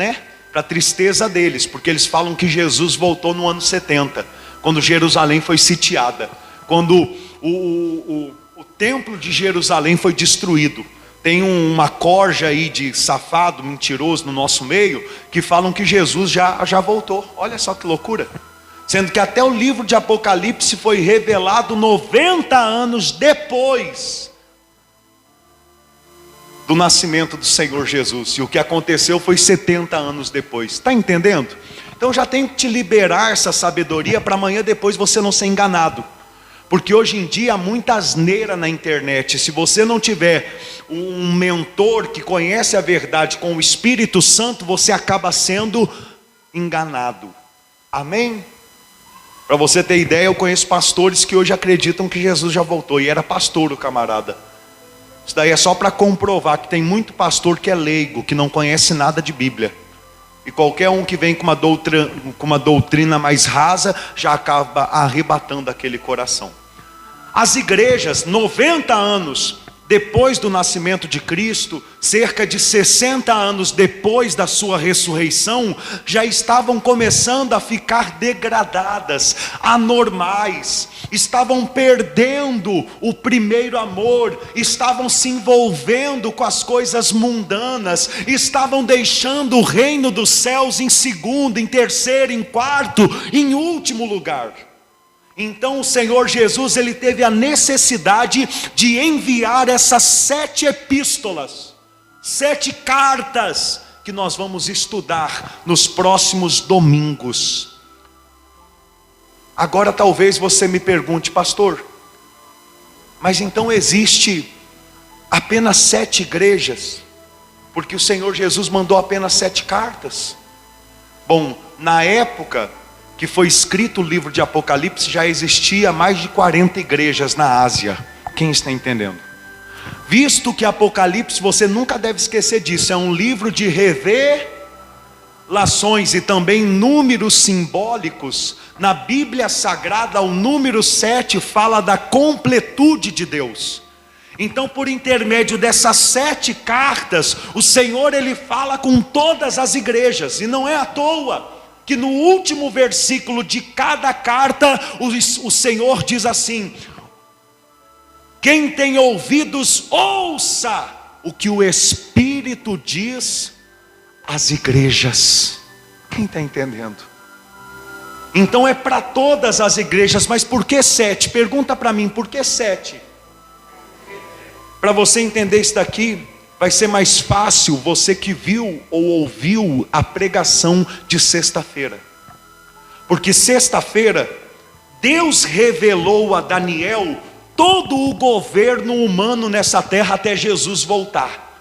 para a tristeza deles, porque eles falam que Jesus voltou no ano 70, quando Jerusalém foi sitiada, quando o templo de Jerusalém foi destruído. Tem uma corja aí de safado, mentiroso no nosso meio, que falam que Jesus já voltou. Olha só que loucura. Sendo que até o livro de Apocalipse foi revelado 90 anos depois do nascimento do Senhor Jesus. E o que aconteceu foi 70 anos depois. Está entendendo? Então já tenho que te liberar essa sabedoria para amanhã depois você não ser enganado. Porque hoje em dia há muita asneira na internet. Se você não tiver um mentor que conhece a verdade com o Espírito Santo, você acaba sendo enganado. Amém? Para você ter ideia, eu conheço pastores que hoje acreditam que Jesus já voltou. E era pastor o camarada. Isso daí é só para comprovar que tem muito pastor que é leigo, que não conhece nada de Bíblia. E qualquer um que vem com uma doutrina mais rasa, já acaba arrebatando aquele coração. As igrejas, 90 anos depois do nascimento de Cristo, cerca de 60 anos depois da sua ressurreição, já estavam começando a ficar degradadas, anormais, estavam perdendo o primeiro amor, estavam se envolvendo com as coisas mundanas, estavam deixando o reino dos céus em segundo, em terceiro, em quarto, em último lugar. Então o Senhor Jesus, ele teve a necessidade de enviar essas 7 epístolas, 7 cartas, que nós vamos estudar nos próximos domingos. Agora talvez você me pergunte, pastor, mas então existe apenas 7 igrejas, porque o Senhor Jesus mandou apenas 7 cartas? Bom, na época que foi escrito o livro de Apocalipse, já existia mais de 40 igrejas na Ásia. Quem está entendendo? Visto que Apocalipse, você nunca deve esquecer disso, é um livro de revelações e também números simbólicos. Na Bíblia Sagrada, o número 7 fala da completude de Deus. Então, por intermédio dessas 7 cartas, o Senhor, ele fala com todas as igrejas, e não é à toa que no último versículo de cada carta, o Senhor diz assim: quem tem ouvidos, ouça o que o Espírito diz às igrejas. Quem está entendendo? Então é para todas as igrejas, mas por que 7? Pergunta para mim, por que 7? Para você entender isso daqui, vai ser mais fácil você que viu ou ouviu a pregação de sexta-feira. Porque sexta-feira, Deus revelou a Daniel todo o governo humano nessa terra até Jesus voltar.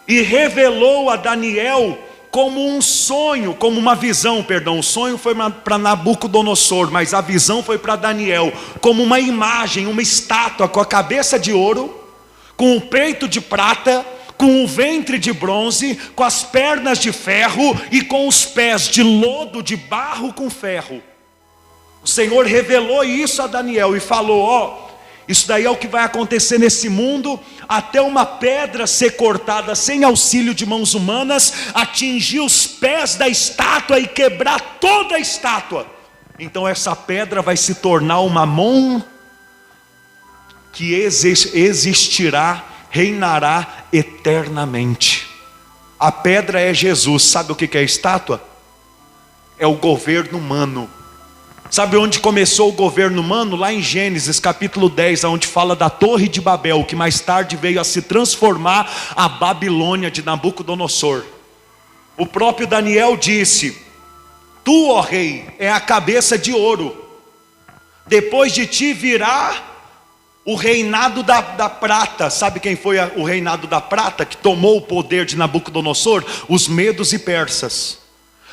E revelou a Daniel como um sonho, como uma visão, perdão. O sonho foi para Nabucodonosor, mas a visão foi para Daniel, como uma imagem, uma estátua com a cabeça de ouro, com o peito de prata, com o ventre de bronze, com as pernas de ferro e com os pés de lodo, de barro com ferro. O Senhor revelou isso a Daniel e falou: isso daí é o que vai acontecer nesse mundo, até uma pedra ser cortada sem auxílio de mãos humanas, atingir os pés da estátua e quebrar toda a estátua. Então essa pedra vai se tornar uma mão que existirá, reinará eternamente. A pedra é Jesus. Sabe o que é a estátua? É o governo humano. Sabe onde começou o governo humano? Lá em Gênesis capítulo 10, onde fala da Torre de Babel, que mais tarde veio a se transformar a Babilônia de Nabucodonosor. O próprio Daniel disse: tu, ó rei, é a cabeça de ouro, depois de ti virá o reinado da prata. Sabe quem foi o reinado da prata que tomou o poder de Nabucodonosor? Os medos e persas.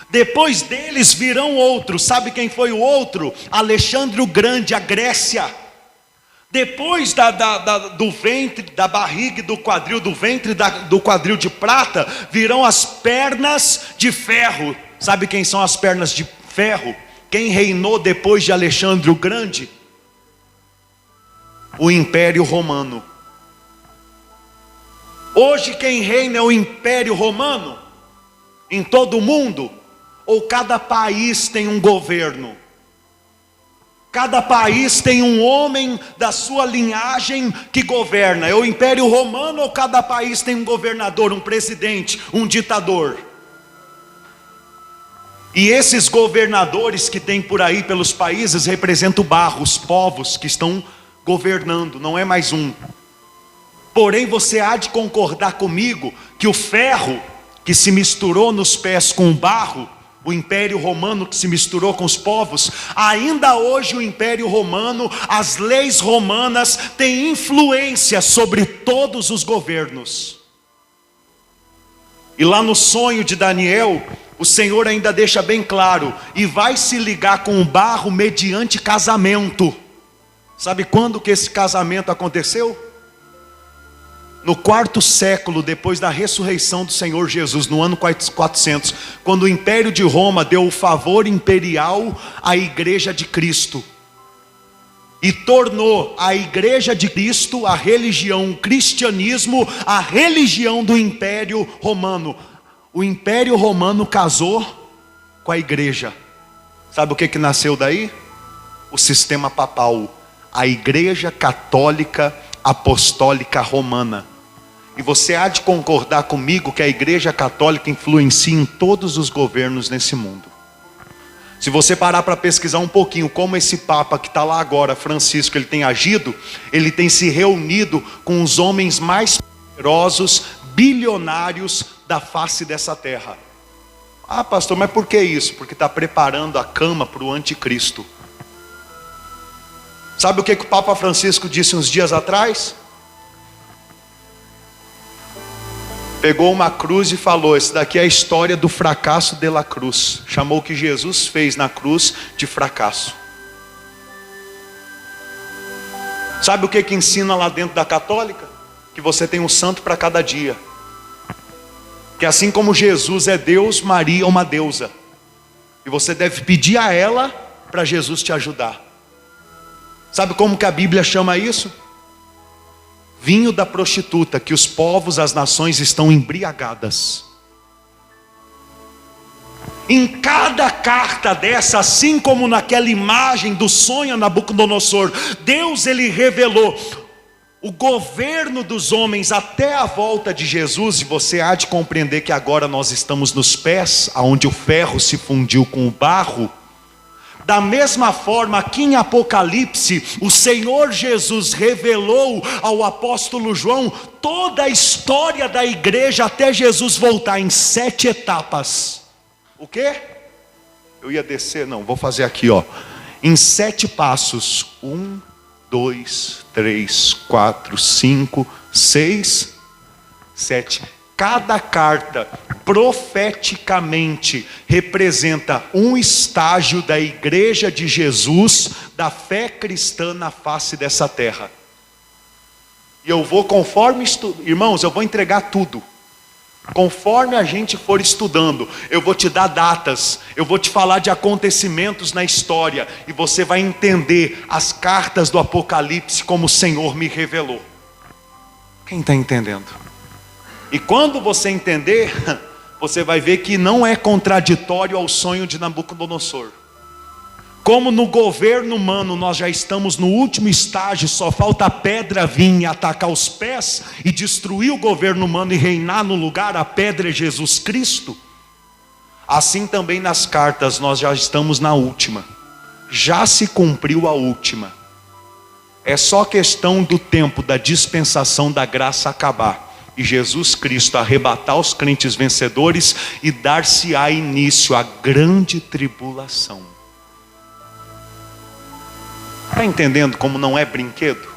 Depois deles virão outros. Sabe quem foi o outro? Alexandre o Grande, a Grécia. Depois do ventre, da barriga e do quadril, do ventre do quadril de prata, virão as pernas de ferro. Sabe quem são as pernas de ferro? Quem reinou depois de Alexandre o Grande? O Império Romano. Hoje quem reina é o Império Romano em todo o mundo? Ou cada país tem um governo? Cada país tem um homem da sua linhagem que governa. É o Império Romano ou cada país tem um governador, um presidente, um ditador? E esses governadores que tem por aí pelos países representam o barro, os povos que estão governando, não é mais um. Porém, você há de concordar comigo que o ferro que se misturou nos pés com o barro, o Império Romano que se misturou com os povos, ainda hoje o Império Romano, as leis romanas têm influência sobre todos os governos. E lá no sonho de Daniel, o Senhor ainda deixa bem claro: e vai se ligar com o barro mediante casamento. Sabe quando que esse casamento aconteceu? No 4º século depois da ressurreição do Senhor Jesus, no ano 400, quando o Império de Roma deu o favor imperial à Igreja de Cristo e tornou a Igreja de Cristo, a religião, o cristianismo, a religião do Império Romano. O Império Romano casou com a Igreja. Sabe o que nasceu daí? O sistema papal, a Igreja Católica Apostólica Romana. E você há de concordar comigo que a Igreja Católica influencia em todos os governos nesse mundo. Se você parar para pesquisar um pouquinho como esse Papa que está lá agora, Francisco, ele tem agido, ele tem se reunido com os homens mais poderosos, bilionários da face dessa terra. Ah, pastor, mas por que isso? Porque está preparando a cama para o anticristo. Sabe o que o Papa Francisco disse uns dias atrás? Pegou uma cruz e falou: esse daqui é a história do fracasso de la cruz. Chamou o que Jesus fez na cruz de fracasso. Sabe o que ensina lá dentro da católica? Que você tem um santo para cada dia. Que assim como Jesus é Deus, Maria é uma deusa. E você deve pedir a ela para Jesus te ajudar. Sabe como que a Bíblia chama isso? Vinho da prostituta, que os povos, as nações estão embriagadas. Em cada carta dessa, assim como naquela imagem do sonho a Nabucodonosor, Deus ele revelou o governo dos homens até a volta de Jesus. E você há de compreender que agora nós estamos nos pés, aonde o ferro se fundiu com o barro. Da mesma forma, aqui em Apocalipse, o Senhor Jesus revelou ao apóstolo João toda a história da igreja até Jesus voltar em 7 etapas. O quê? Eu ia descer, não, vou fazer aqui, ó. Em 7 passos. 1, 2, 3, 4, 5, 6, 7. Cada carta profeticamente representa um estágio da igreja de Jesus, da fé cristã na face dessa terra. E eu vou conforme irmãos, eu vou entregar tudo. Conforme a gente for estudando, eu vou te dar datas, eu vou te falar de acontecimentos na história, e você vai entender as cartas do Apocalipse como o Senhor me revelou. Quem está entendendo? E quando você entender, você vai ver que não é contraditório ao sonho de Nabucodonosor. Como no governo humano nós já estamos no último estágio, só falta a pedra vir e atacar os pés e destruir o governo humano e reinar no lugar, a pedra é Jesus Cristo. Assim também nas cartas nós já estamos na última. Já se cumpriu a última. É só questão do tempo da dispensação da graça acabar e Jesus Cristo arrebatar os crentes vencedores e dar-se-á início à grande tribulação. Está entendendo como não é brinquedo?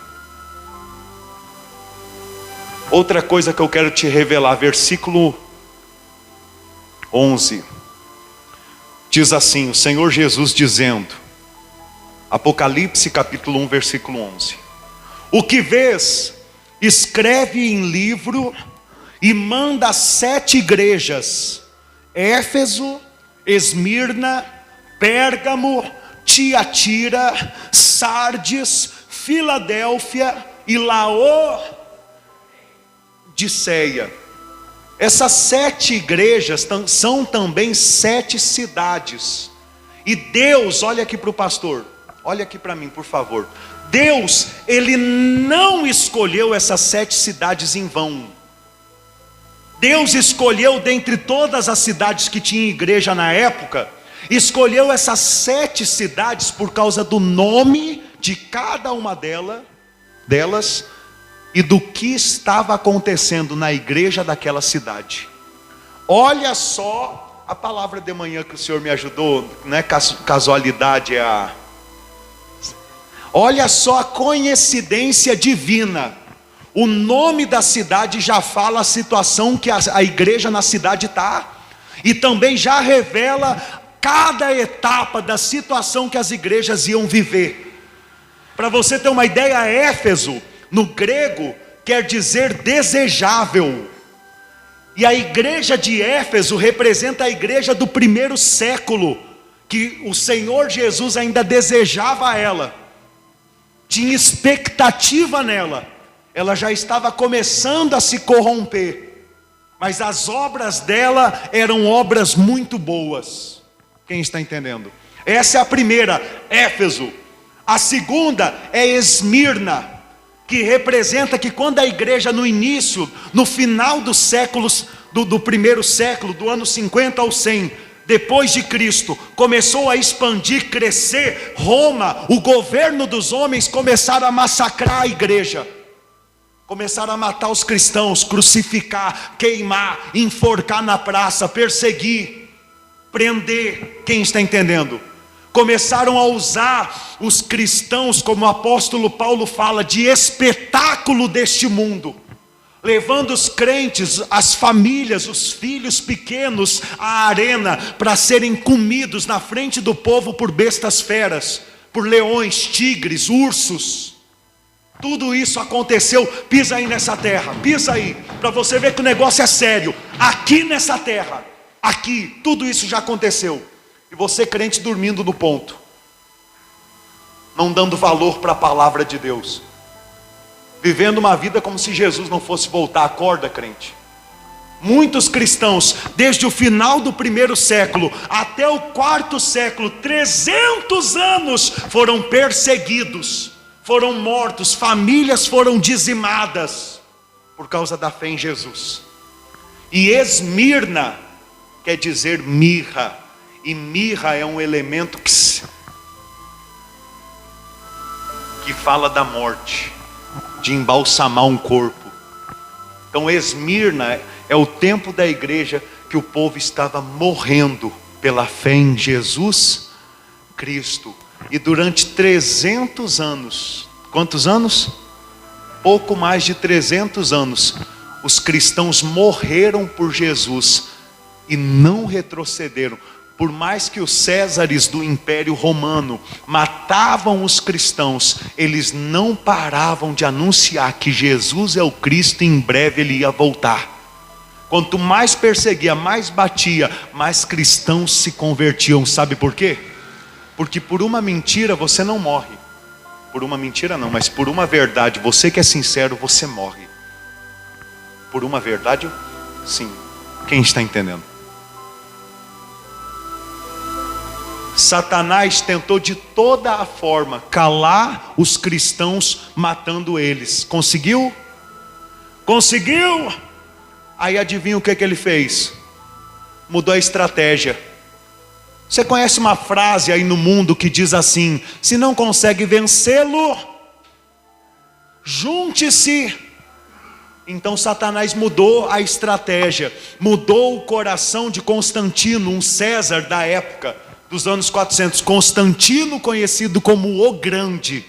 Outra coisa que eu quero te revelar, versículo 11. Diz assim, o Senhor Jesus dizendo, Apocalipse capítulo 1, versículo 11. O que vês, escreve em livro e manda às 7 igrejas, Éfeso, Esmirna, Pérgamo, Tiatira, Sardes, Filadélfia e Laodiceia. Essas 7 igrejas são também 7 cidades. E Deus, olha aqui para o pastor, olha aqui para mim, por favor. Deus, Ele não escolheu essas 7 cidades em vão. Deus escolheu dentre todas as cidades que tinham igreja na época, escolheu essas 7 cidades por causa do nome de cada uma delas e do que estava acontecendo na igreja daquela cidade. Olha só a palavra de manhã que o Senhor me ajudou, não é casualidade, é a... Olha só a coincidência divina. O nome da cidade já fala a situação que a igreja na cidade está, e também já revela cada etapa da situação que as igrejas iam viver. Para você ter uma ideia, Éfeso, no grego, quer dizer desejável. E a igreja de Éfeso representa a igreja do primeiro século, que o Senhor Jesus ainda desejava ela, tinha expectativa nela. Ela já estava começando a se corromper, mas as obras dela eram obras muito boas. Quem está entendendo? Essa é a primeira, Éfeso. A segunda é Esmirna, que representa que quando a igreja no início, no final dos séculos, do primeiro século, do ano 50 ao 100, depois de Cristo, começou a expandir, crescer, Roma, o governo dos homens, começaram a massacrar a igreja. Começaram a matar os cristãos, crucificar, queimar, enforcar na praça, perseguir, prender. Quem está entendendo? Começaram a usar os cristãos, como o apóstolo Paulo fala, de espetáculo deste mundo, levando os crentes, as famílias, os filhos pequenos à arena para serem comidos na frente do povo por bestas feras, por leões, tigres, ursos. Tudo isso aconteceu. Pisa aí nessa terra, pisa aí, para você ver que o negócio é sério. Aqui nessa terra, aqui, tudo isso já aconteceu. E você, crente, dormindo no ponto, não dando valor para a palavra de Deus, vivendo uma vida como se Jesus não fosse voltar. Acorda, crente. Muitos cristãos, desde o final do primeiro século até o quarto século, 300 anos, foram perseguidos, foram mortos, famílias foram dizimadas por causa da fé em Jesus. E Esmirna quer dizer mirra, e mirra é um elemento que fala da morte, de embalsamar um corpo. Então Esmirna é o tempo da igreja que o povo estava morrendo pela fé em Jesus Cristo. E durante 300 anos, quantos anos? Pouco mais de 300 anos, os cristãos morreram por Jesus e não retrocederam. Por mais que os césares do Império Romano matavam os cristãos, eles não paravam de anunciar que Jesus é o Cristo e em breve Ele ia voltar. Quanto mais perseguia, mais batia, mais cristãos se convertiam. Sabe por quê? Porque por uma mentira você não morre. Por uma mentira não, mas por uma verdade, você que é sincero, você morre. Por uma verdade, sim. Quem está entendendo? Satanás tentou de toda a forma calar os cristãos, matando eles. Conseguiu? Conseguiu? Aí adivinha o que ele fez? Mudou a estratégia. Você conhece uma frase aí no mundo que diz assim: se não consegue vencê-lo, junte-se. Então Satanás mudou a estratégia, mudou o coração de Constantino, um César da época, dos anos 400, Constantino, conhecido como o Grande,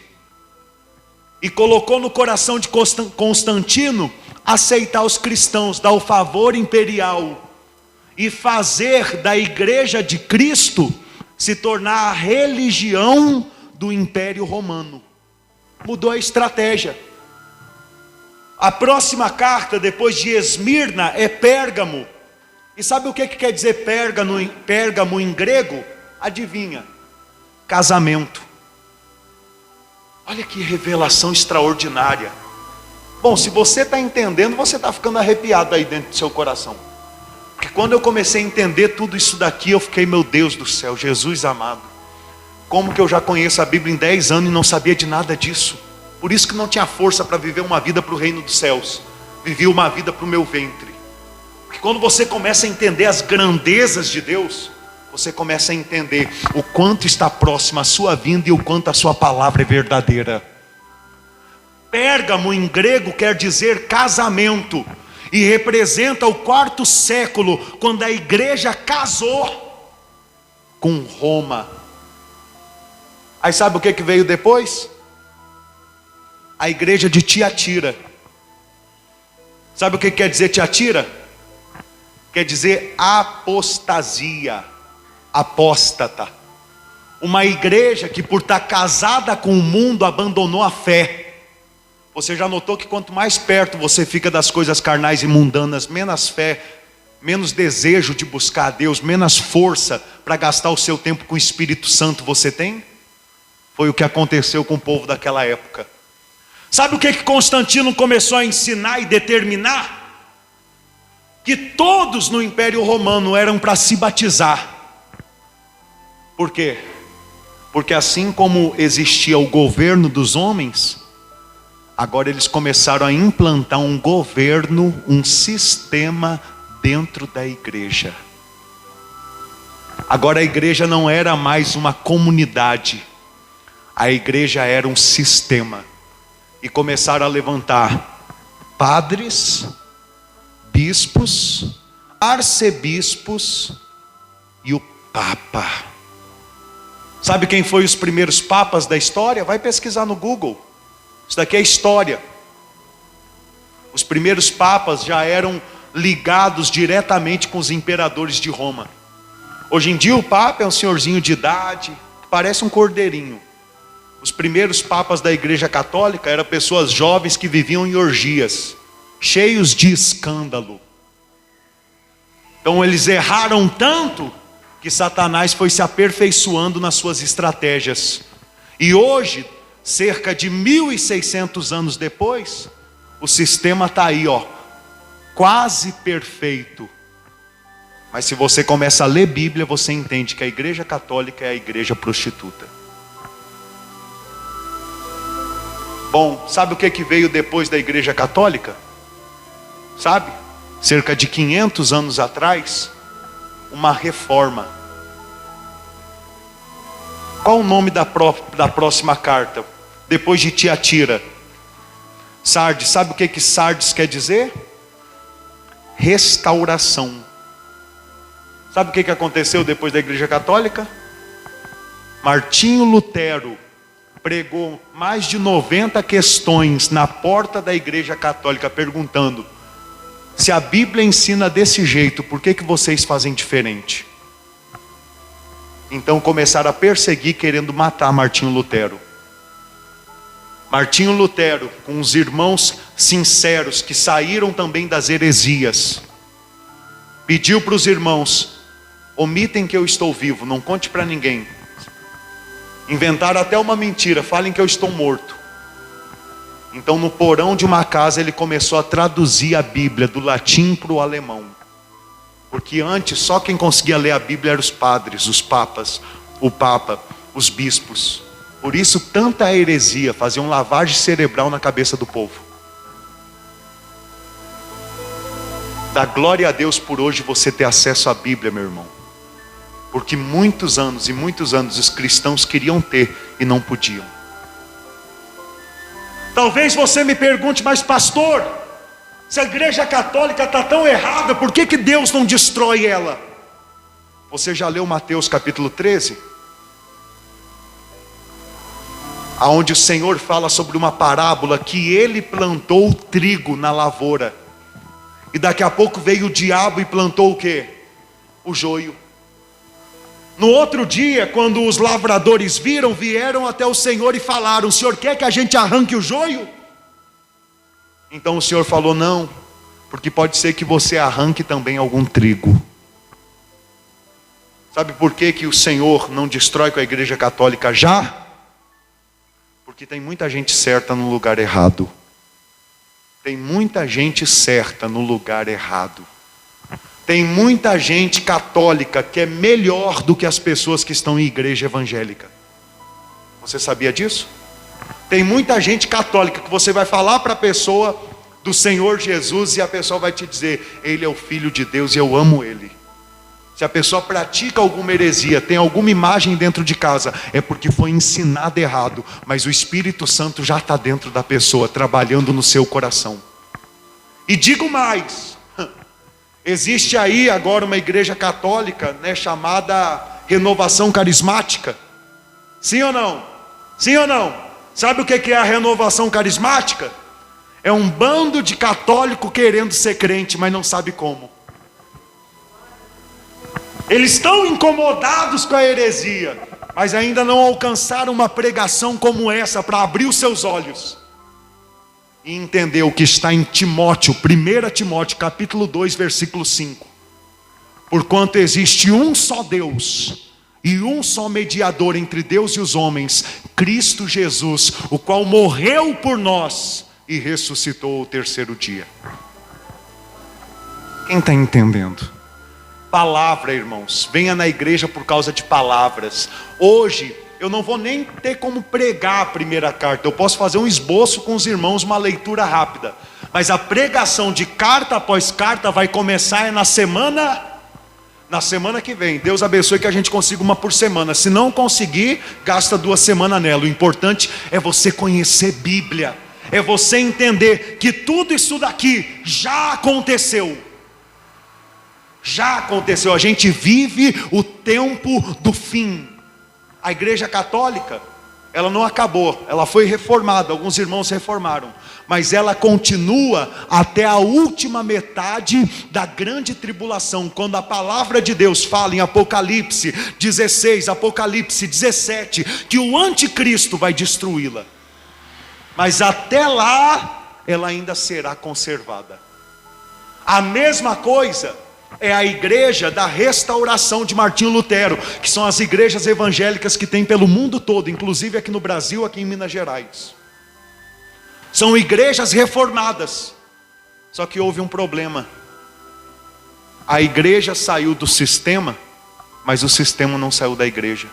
e colocou no coração de Constantino aceitar os cristãos, dar o favor imperial e fazer da igreja de Cristo se tornar a religião do Império Romano. Mudou a estratégia. A próxima carta depois de Esmirna é Pérgamo. E sabe o que quer dizer Pérgamo em grego? Adivinha? Casamento. Olha que revelação extraordinária. Bom, se você está entendendo, você está ficando arrepiado aí dentro do seu coração. Porque quando eu comecei a entender tudo isso daqui, eu fiquei, meu Deus do céu, Jesus amado. Como que eu já conheço a Bíblia em 10 anos e não sabia de nada disso? Por isso que não tinha força para viver uma vida para o reino dos céus. Vivi uma vida para o meu ventre. Porque quando você começa a entender as grandezas de Deus, você começa a entender o quanto está próxima a sua vinda e o quanto a sua palavra é verdadeira. Pérgamo em grego quer dizer casamento, e representa o 4º século, quando a igreja casou com Roma. Aí sabe o que veio depois? A igreja de Tiatira. Sabe o que quer dizer Tiatira? Quer dizer apostasia, apóstata. Uma igreja que por estar casada com o mundo abandonou a fé. Você já notou que quanto mais perto você fica das coisas carnais e mundanas, menos fé, menos desejo de buscar a Deus, menos força para gastar o seu tempo com o Espírito Santo você tem? Foi o que aconteceu com o povo daquela época. Sabe o que Constantino começou a ensinar e determinar? Que todos no Império Romano eram para se batizar. Por quê? Porque assim como existia o governo dos homens, agora eles começaram a implantar um governo, um sistema dentro da igreja. Agora a igreja não era mais uma comunidade, a igreja era um sistema. E começaram a levantar padres, bispos, arcebispos e o Papa. Sabe quem foi os primeiros papas da história? Vai pesquisar no Google. Isso daqui é história. Os primeiros papas já eram ligados diretamente com os imperadores de Roma. Hoje em dia o papa é um senhorzinho de idade, que parece um cordeirinho. Os primeiros papas da igreja católica eram pessoas jovens que viviam em orgias, cheios de escândalo. Então eles erraram tanto que Satanás foi se aperfeiçoando nas suas estratégias. E hoje, cerca de 1600 anos depois, o sistema está aí, quase perfeito. Mas se você começa a ler Bíblia, você entende que a igreja católica é a igreja prostituta. Bom, sabe o que veio depois da igreja católica? Sabe? Cerca de 500 anos atrás, uma reforma. Qual o nome da próxima carta? Depois de Tiatira. Sardes. Sabe o que Sardes quer dizer? Restauração. Sabe o que aconteceu depois da igreja católica? Martinho Lutero pregou mais de 90 questões na porta da igreja católica, perguntando: se a Bíblia ensina desse jeito, por que vocês fazem diferente? Então começaram a perseguir, querendo matar Martinho Lutero. Martinho Lutero, com os irmãos sinceros que saíram também das heresias, pediu para os irmãos: omitem que eu estou vivo, não conte para ninguém. Inventaram até uma mentira, falem que eu estou morto. Então no porão de uma casa ele começou a traduzir a Bíblia do latim para o alemão. Porque antes só quem conseguia ler a Bíblia eram os padres, os papas, o Papa, os bispos. Por isso tanta heresia, faziam lavagem cerebral na cabeça do povo. Dá glória a Deus por hoje você ter acesso à Bíblia, meu irmão. Porque muitos anos e muitos anos os cristãos queriam ter e não podiam. Talvez você me pergunte: mas pastor, se a igreja católica está tão errada, por que Deus não destrói ela? Você já leu Mateus capítulo 13? Aonde o Senhor fala sobre uma parábola que ele plantou o trigo na lavoura. E daqui a pouco veio o diabo e plantou o quê? O joio. No outro dia, quando os lavradores vieram até o Senhor e falaram: o Senhor quer que a gente arranque o joio? Então o Senhor falou: não, porque pode ser que você arranque também algum trigo. Sabe por que o Senhor não destrói com a igreja católica já? Porque tem muita gente certa no lugar errado. Tem muita gente certa no lugar errado. Tem muita gente católica que é melhor do que as pessoas que estão em igreja evangélica. Você sabia disso? Tem muita gente católica que você vai falar para a pessoa do Senhor Jesus e a pessoa vai te dizer: Ele é o Filho de Deus e eu amo Ele. Se a pessoa pratica alguma heresia, tem alguma imagem dentro de casa, é porque foi ensinado errado, mas o Espírito Santo já está dentro da pessoa, trabalhando no seu coração. E digo mais, existe aí agora uma igreja católica, né, chamada Renovação Carismática. Sim ou não? Sim ou não? Sabe o que é a renovação carismática? É um bando de católico querendo ser crente, mas não sabe como. Eles estão incomodados com a heresia, mas ainda não alcançaram uma pregação como essa para abrir os seus olhos e entender o que está em Timóteo, 1 Timóteo capítulo 2, versículo 5. Porquanto existe um só Deus e um só mediador entre Deus e os homens, Cristo Jesus, o qual morreu por nós e ressuscitou ao terceiro dia. Quem está entendendo? Palavra, irmãos, venha na igreja por causa de palavras. Hoje eu não vou nem ter como pregar a primeira carta. Eu posso fazer um esboço com os irmãos, uma leitura rápida, mas a pregação de carta após carta vai começar na semana que vem. Deus abençoe que a gente consiga uma por semana. Se não conseguir, gasta 2 semanas nela. O importante é você conhecer Bíblia, é você entender que tudo isso daqui já aconteceu. Já aconteceu, a gente vive o tempo do fim. A igreja católica, ela não acabou, ela foi reformada, alguns irmãos reformaram, mas ela continua até a última metade da grande tribulação, quando a palavra de Deus fala em Apocalipse 16, Apocalipse 17, que o anticristo vai destruí-la. Mas até lá, ela ainda será conservada. A mesma coisa é a igreja da restauração de Martinho Lutero, que são as igrejas evangélicas que tem pelo mundo todo, inclusive aqui no Brasil, aqui em Minas Gerais. São igrejas reformadas. Só que houve um problema. A igreja saiu do sistema, mas o sistema não saiu da igreja.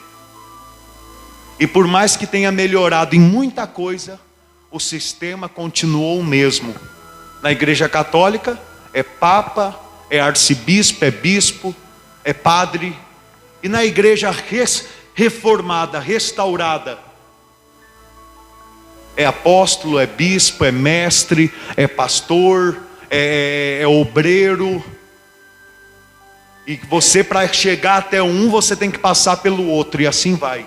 E por mais que tenha melhorado em muita coisa, o sistema continuou o mesmo. Na igreja católica é papa, é arcebispo, é bispo, é padre. E na igreja reformada, restaurada, é apóstolo, é bispo, é mestre, é pastor, é obreiro. E você, para chegar até um, você tem que passar pelo outro, e assim vai.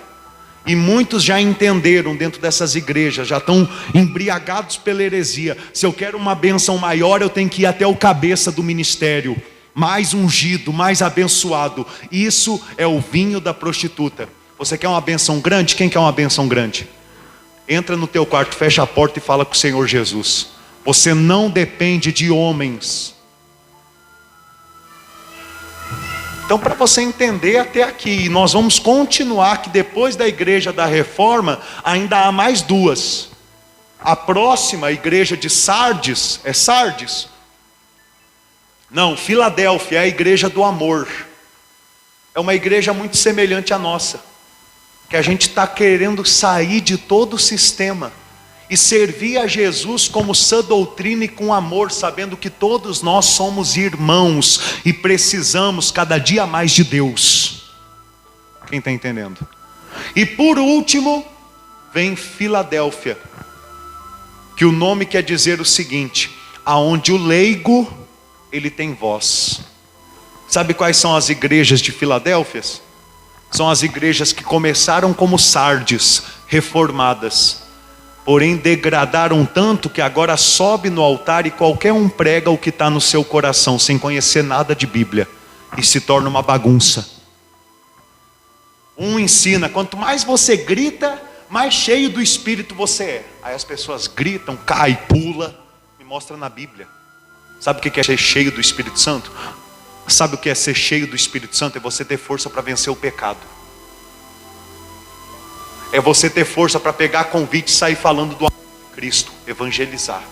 E muitos já entenderam dentro dessas igrejas, já estão embriagados pela heresia. Se eu quero uma bênção maior, eu tenho que ir até o cabeça do ministério, mais ungido, mais abençoado. Isso é o vinho da prostituta. Você quer uma bênção grande? Quem quer uma bênção grande? Entra no teu quarto, fecha a porta e fala com o Senhor Jesus. Você não depende de homens. Então, para você entender até aqui, nós vamos continuar que depois da igreja da reforma, ainda há mais 2. A próxima, a igreja de Sardes, é Sardes? Não, Filadélfia, é a igreja do amor. É uma igreja muito semelhante à nossa, que a gente está querendo sair de todo o sistema e servir a Jesus como sã doutrina e com amor, sabendo que todos nós somos irmãos e precisamos cada dia mais de Deus. Quem está entendendo? E por último, vem Filadélfia, que o nome quer dizer o seguinte: aonde o leigo, ele tem voz. Sabe quais são as igrejas de Filadélfia? São as igrejas que começaram como Sardes, reformadas, porém degradaram tanto que agora sobe no altar e qualquer um prega o que está no seu coração, sem conhecer nada de Bíblia, e se torna uma bagunça. Um ensina, quanto mais você grita, mais cheio do Espírito você é. Aí as pessoas gritam, caem, pula. Me mostra na Bíblia. Sabe o que é ser cheio do Espírito Santo? Sabe o que é ser cheio do Espírito Santo? É você ter força para vencer o pecado. É você ter força para pegar convite e sair falando do amor de Cristo, evangelizar.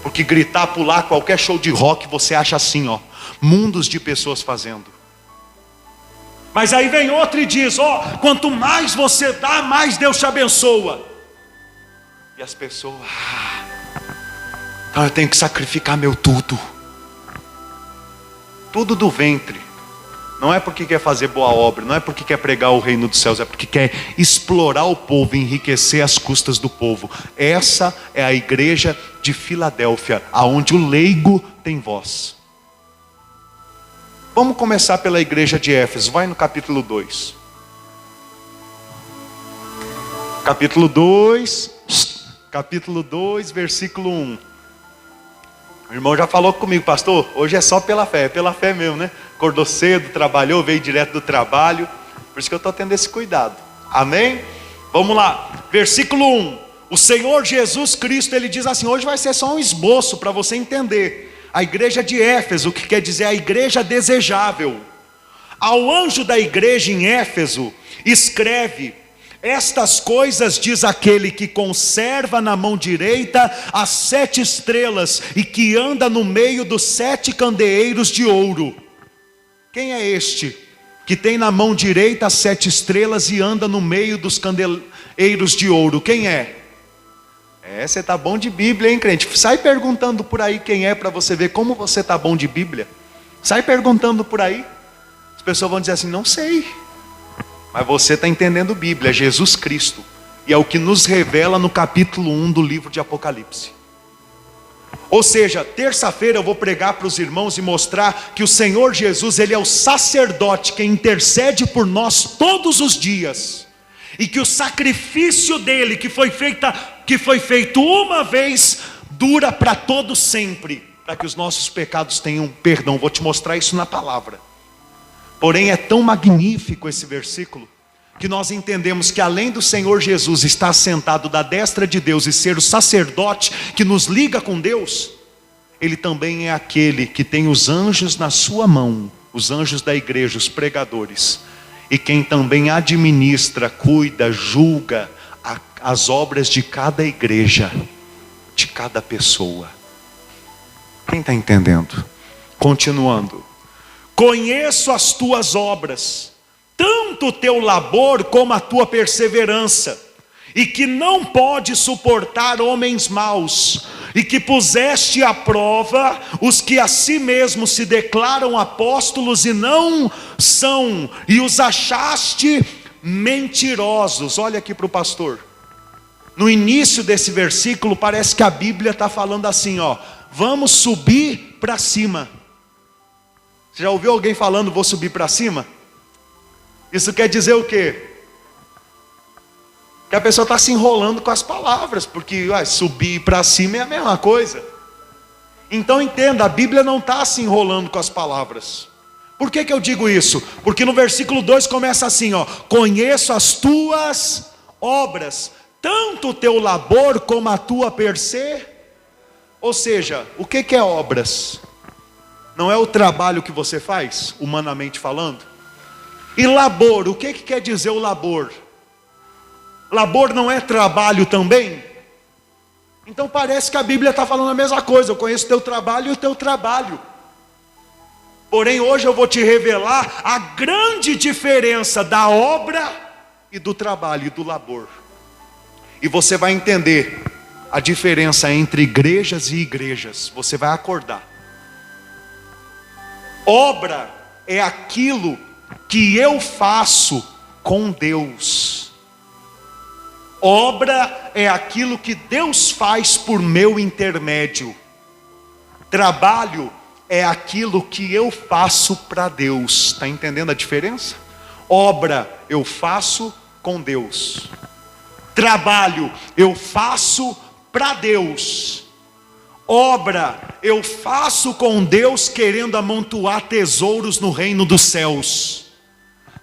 Porque gritar, pular, qualquer show de rock, você acha assim, ó, mundos de pessoas fazendo. Mas aí vem outro e diz: ó, quanto mais você dá, mais Deus te abençoa. E as pessoas, então eu tenho que sacrificar meu tudo. Tudo do ventre. Não é porque quer fazer boa obra, não é porque quer pregar o reino dos céus, é porque quer explorar o povo, enriquecer as custas do povo. Essa é a igreja de Filadélfia, aonde o leigo tem voz. Vamos começar pela igreja de Éfeso. Vai no capítulo 2. Capítulo 2, versículo 1. O irmão já falou comigo: pastor, hoje é só pela fé. É pela fé mesmo, né? Acordou cedo, trabalhou, veio direto do trabalho. Por isso que eu estou tendo esse cuidado. Amém? Vamos lá. Versículo 1. O Senhor Jesus Cristo, Ele diz assim: hoje vai ser só um esboço para você entender. A igreja de Éfeso, que quer dizer a igreja desejável. Ao anjo da igreja em Éfeso, escreve: estas coisas diz aquele que conserva na mão direita as 7 estrelas e que anda no meio dos 7 candeeiros de ouro. Quem é este que tem na mão direita as 7 estrelas e anda no meio dos candeeiros de ouro? Quem é? Você tá bom de Bíblia, hein, crente? Sai perguntando por aí quem é, para você ver como você tá bom de Bíblia. Sai perguntando por aí. As pessoas vão dizer assim: não sei. Mas você está entendendo Bíblia, é Jesus Cristo. E é o que nos revela no capítulo 1 do livro de Apocalipse. Ou seja, terça-feira eu vou pregar para os irmãos e mostrar que o Senhor Jesus, Ele é o sacerdote que intercede por nós todos os dias. E que o sacrifício dele, que foi feito uma vez, dura para todo sempre, para que os nossos pecados tenham perdão. Vou te mostrar isso na palavra. Porém é tão magnífico esse versículo, que nós entendemos que além do Senhor Jesus estar sentado da destra de Deus e ser o sacerdote que nos liga com Deus, Ele também é aquele que tem os anjos na sua mão, os anjos da igreja, os pregadores, e quem também administra, cuida, julga as obras de cada igreja, de cada pessoa. Quem está entendendo? Continuando: conheço as tuas obras, tanto o teu labor como a tua perseverança, e que não pode suportar homens maus, e que puseste à prova os que a si mesmos se declaram apóstolos e não são, e os achaste mentirosos. Olha aqui para o pastor. No início desse versículo parece que a Bíblia está falando assim, ó: vamos subir para cima. Você já ouviu alguém falando vou subir para cima? Isso quer dizer o quê? Que a pessoa está se enrolando com as palavras, porque subir para cima é a mesma coisa. Então entenda, a Bíblia não está se enrolando com as palavras. Por que eu digo isso? Porque no versículo 2 começa assim, ó: conheço as tuas obras, tanto o teu labor como a tua Ou seja, o que é obras? Não é o trabalho que você faz, humanamente falando? E labor, o que quer dizer o labor? Labor não é trabalho também? Então parece que a Bíblia está falando a mesma coisa. Eu conheço o teu trabalho e o teu trabalho. Porém hoje eu vou te revelar a grande diferença da obra e do trabalho e do labor. E você vai entender a diferença entre igrejas e igrejas. Você vai acordar. Obra é aquilo que eu faço com Deus. Obra é aquilo que Deus faz por meu intermédio. Trabalho é aquilo que eu faço para Deus. Está entendendo a diferença? Obra eu faço com Deus. Trabalho eu faço para Deus. Obra eu faço com Deus querendo amontoar tesouros no reino dos céus.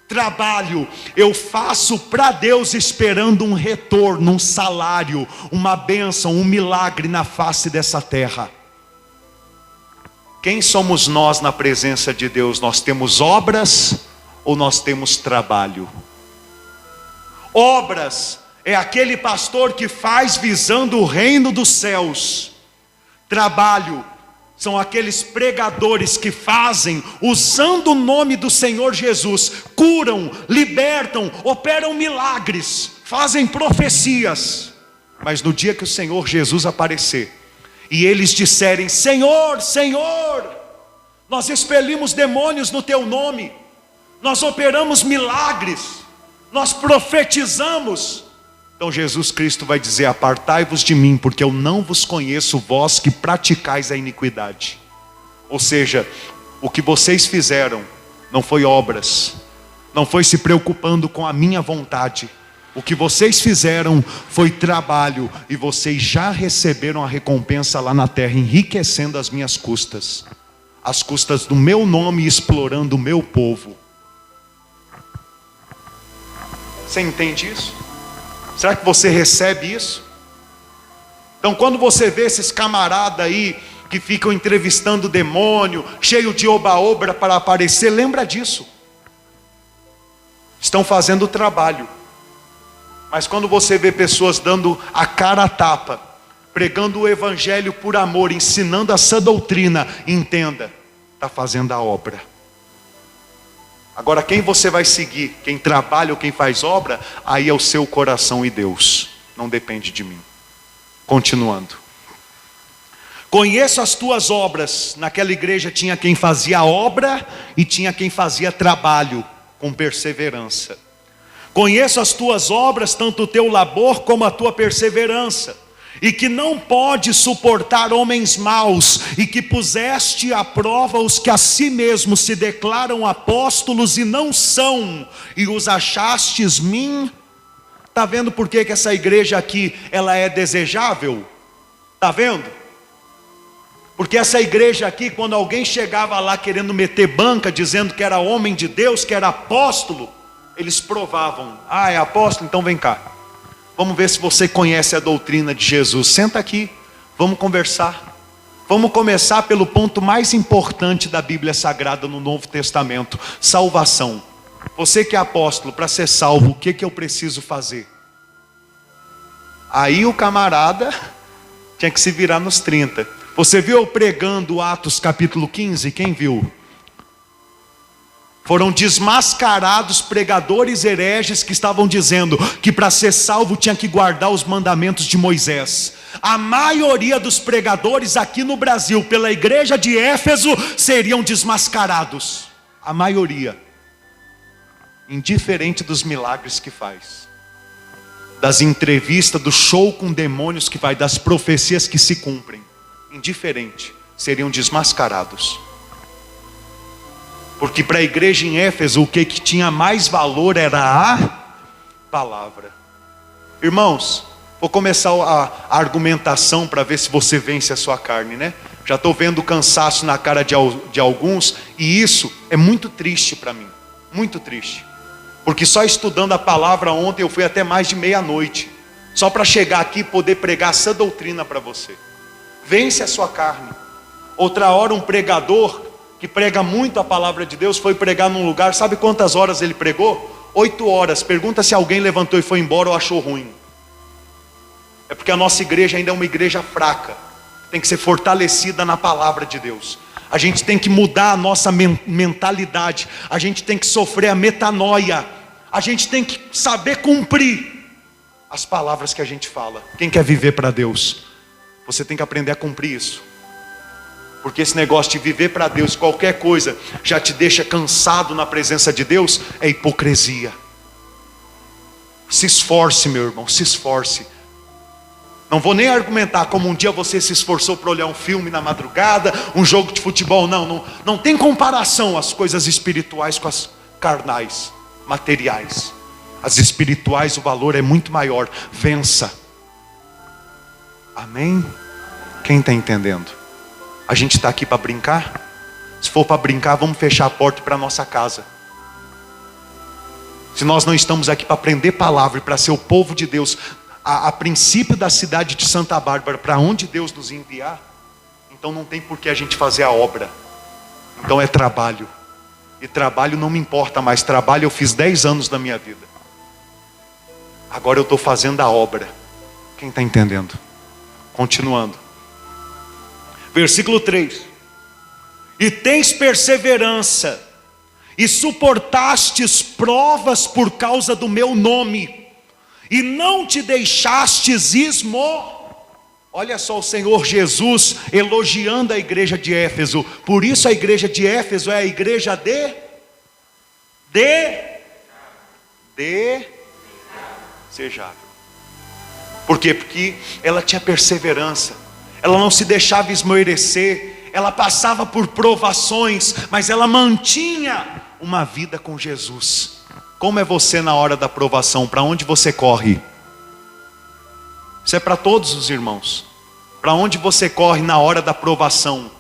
Trabalho eu faço para Deus esperando um retorno, um salário, uma bênção, um milagre na face dessa terra. Quem somos nós na presença de Deus? Nós temos obras ou nós temos trabalho? Obras é aquele pastor que faz visando o reino dos céus. Trabalho são aqueles pregadores que fazem, usando o nome do Senhor Jesus, curam, libertam, operam milagres, fazem profecias. Mas no dia que o Senhor Jesus aparecer, e eles disserem: Senhor, Senhor, nós expelimos demônios no teu nome, nós operamos milagres, nós profetizamos, então Jesus Cristo vai dizer: apartai-vos de mim, porque eu não vos conheço, vós que praticais a iniquidade. Ou seja, o que vocês fizeram não foi obras, não foi se preocupando com a minha vontade. O que vocês fizeram foi trabalho, e vocês já receberam a recompensa lá na terra, enriquecendo as minhas custas, as custas do meu nome, explorando o meu povo. Você entende isso? Será que você recebe isso? Então, quando você vê esses camaradas aí que ficam entrevistando o demônio, cheio de oba-oba para aparecer, lembra disso. Estão fazendo o trabalho. Mas quando você vê pessoas dando a cara a tapa, pregando o evangelho por amor, ensinando a sã doutrina, entenda, está fazendo a obra. Agora, quem você vai seguir? Quem trabalha ou quem faz obra? Aí é o seu coração e Deus, não depende de mim. Continuando. Conheço as tuas obras. Naquela igreja tinha quem fazia obra e tinha quem fazia trabalho com perseverança. Conheço as tuas obras, tanto o teu labor como a tua perseverança, e que não pode suportar homens maus, e que puseste à prova os que a si mesmos se declaram apóstolos e não são, e os achastes mim. Está vendo por que essa igreja aqui ela é desejável? Está vendo? Porque essa igreja aqui, quando alguém chegava lá querendo meter banca, dizendo que era homem de Deus, que era apóstolo, eles provavam: ah, é apóstolo? Então vem cá, vamos ver se você conhece a doutrina de Jesus. Senta aqui, vamos conversar. Vamos começar pelo ponto mais importante da Bíblia Sagrada no Novo Testamento: salvação. Você que é apóstolo, para ser salvo, o que eu preciso fazer? Aí o camarada tinha que se virar nos 30. Você viu eu pregando Atos capítulo 15? Quem viu? Foram desmascarados pregadores hereges que estavam dizendo que para ser salvo tinha que guardar os mandamentos de Moisés. A maioria dos pregadores aqui no Brasil, pela igreja de Éfeso, seriam desmascarados. A maioria. Indiferente dos milagres que faz, das entrevistas, do show com demônios que vai, das profecias que se cumprem. Indiferente, seriam desmascarados. Porque para a igreja em Éfeso, o que tinha mais valor era a palavra. Irmãos, vou começar a argumentação para ver se você vence a sua carne, né? Já estou vendo o cansaço na cara de alguns, e isso é muito triste para mim, muito triste. Porque só estudando a palavra ontem eu fui até mais de meia-noite, só para chegar aqui e poder pregar essa doutrina para você. Vence a sua carne. Outra hora um pregador que prega muito a palavra de Deus foi pregar num lugar, sabe quantas horas ele pregou? 8 horas. Pergunta se alguém levantou e foi embora ou achou ruim. É porque a nossa igreja ainda é uma igreja fraca, tem que ser fortalecida na palavra de Deus. A gente tem que mudar a nossa mentalidade, a gente tem que sofrer a metanoia, a gente tem que saber cumprir as palavras que a gente fala. Quem quer viver para Deus, você tem que aprender a cumprir isso. Porque esse negócio de viver para Deus, qualquer coisa já te deixa cansado na presença de Deus, é hipocrisia. Se esforce, meu irmão, se esforce. Não vou nem argumentar como um dia você se esforçou para olhar um filme na madrugada, um jogo de futebol. Não tem comparação as coisas espirituais com as carnais, materiais. As espirituais, o valor é muito maior. Vença. Amém? Quem está entendendo? A gente está aqui para brincar? Se for para brincar, vamos fechar a porta para a nossa casa. Se nós não estamos aqui para aprender palavra e para ser o povo de Deus, a princípio da cidade de Santa Bárbara, para onde Deus nos enviar, então não tem por que a gente fazer a obra. Então é trabalho. E trabalho não me importa mais. Trabalho eu fiz 10 anos da minha vida. Agora eu estou fazendo a obra. Quem está entendendo? Continuando. Versículo 3. e tens perseverança, e suportastes provas por causa do meu nome, e não te deixastes Olha só o Senhor Jesus elogiando a igreja de Éfeso. Por isso a igreja de Éfeso é a igreja desejável. Por quê? Porque ela tinha perseverança, ela não se deixava esmorecer, ela passava por provações, mas ela mantinha uma vida com Jesus. Como é você na hora da provação? Para onde você corre? Isso é para todos os irmãos. Para onde você corre na hora da provação?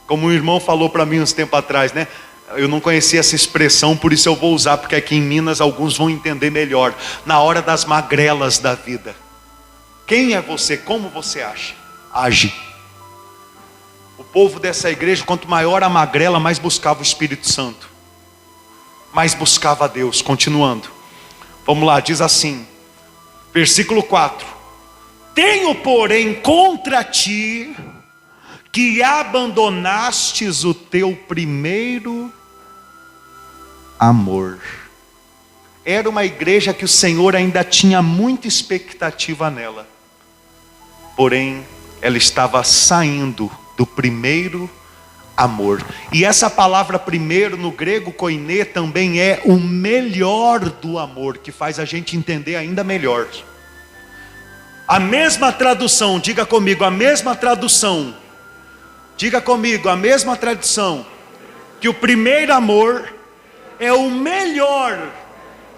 Como um irmão falou para mim uns tempos atrás, né? Eu não conhecia essa expressão, por isso eu vou usar, porque aqui em Minas alguns vão entender melhor. Na hora das magrelas da vida. Quem é você? Como você age? O povo dessa igreja, quanto maior a magrela, mais buscava o Espírito Santo, mais buscava a Deus. Continuando, vamos lá, diz assim, versículo 4: tenho, porém, contra ti que abandonastes o teu primeiro amor. Era uma igreja que o Senhor ainda tinha muita expectativa nela, porém ela estava saindo do primeiro amor. E essa palavra primeiro no grego koiné também é o melhor do amor, que faz a gente entender ainda melhor. A mesma tradução, diga comigo, a mesma tradução, diga comigo, a mesma tradução, que o primeiro amor é o melhor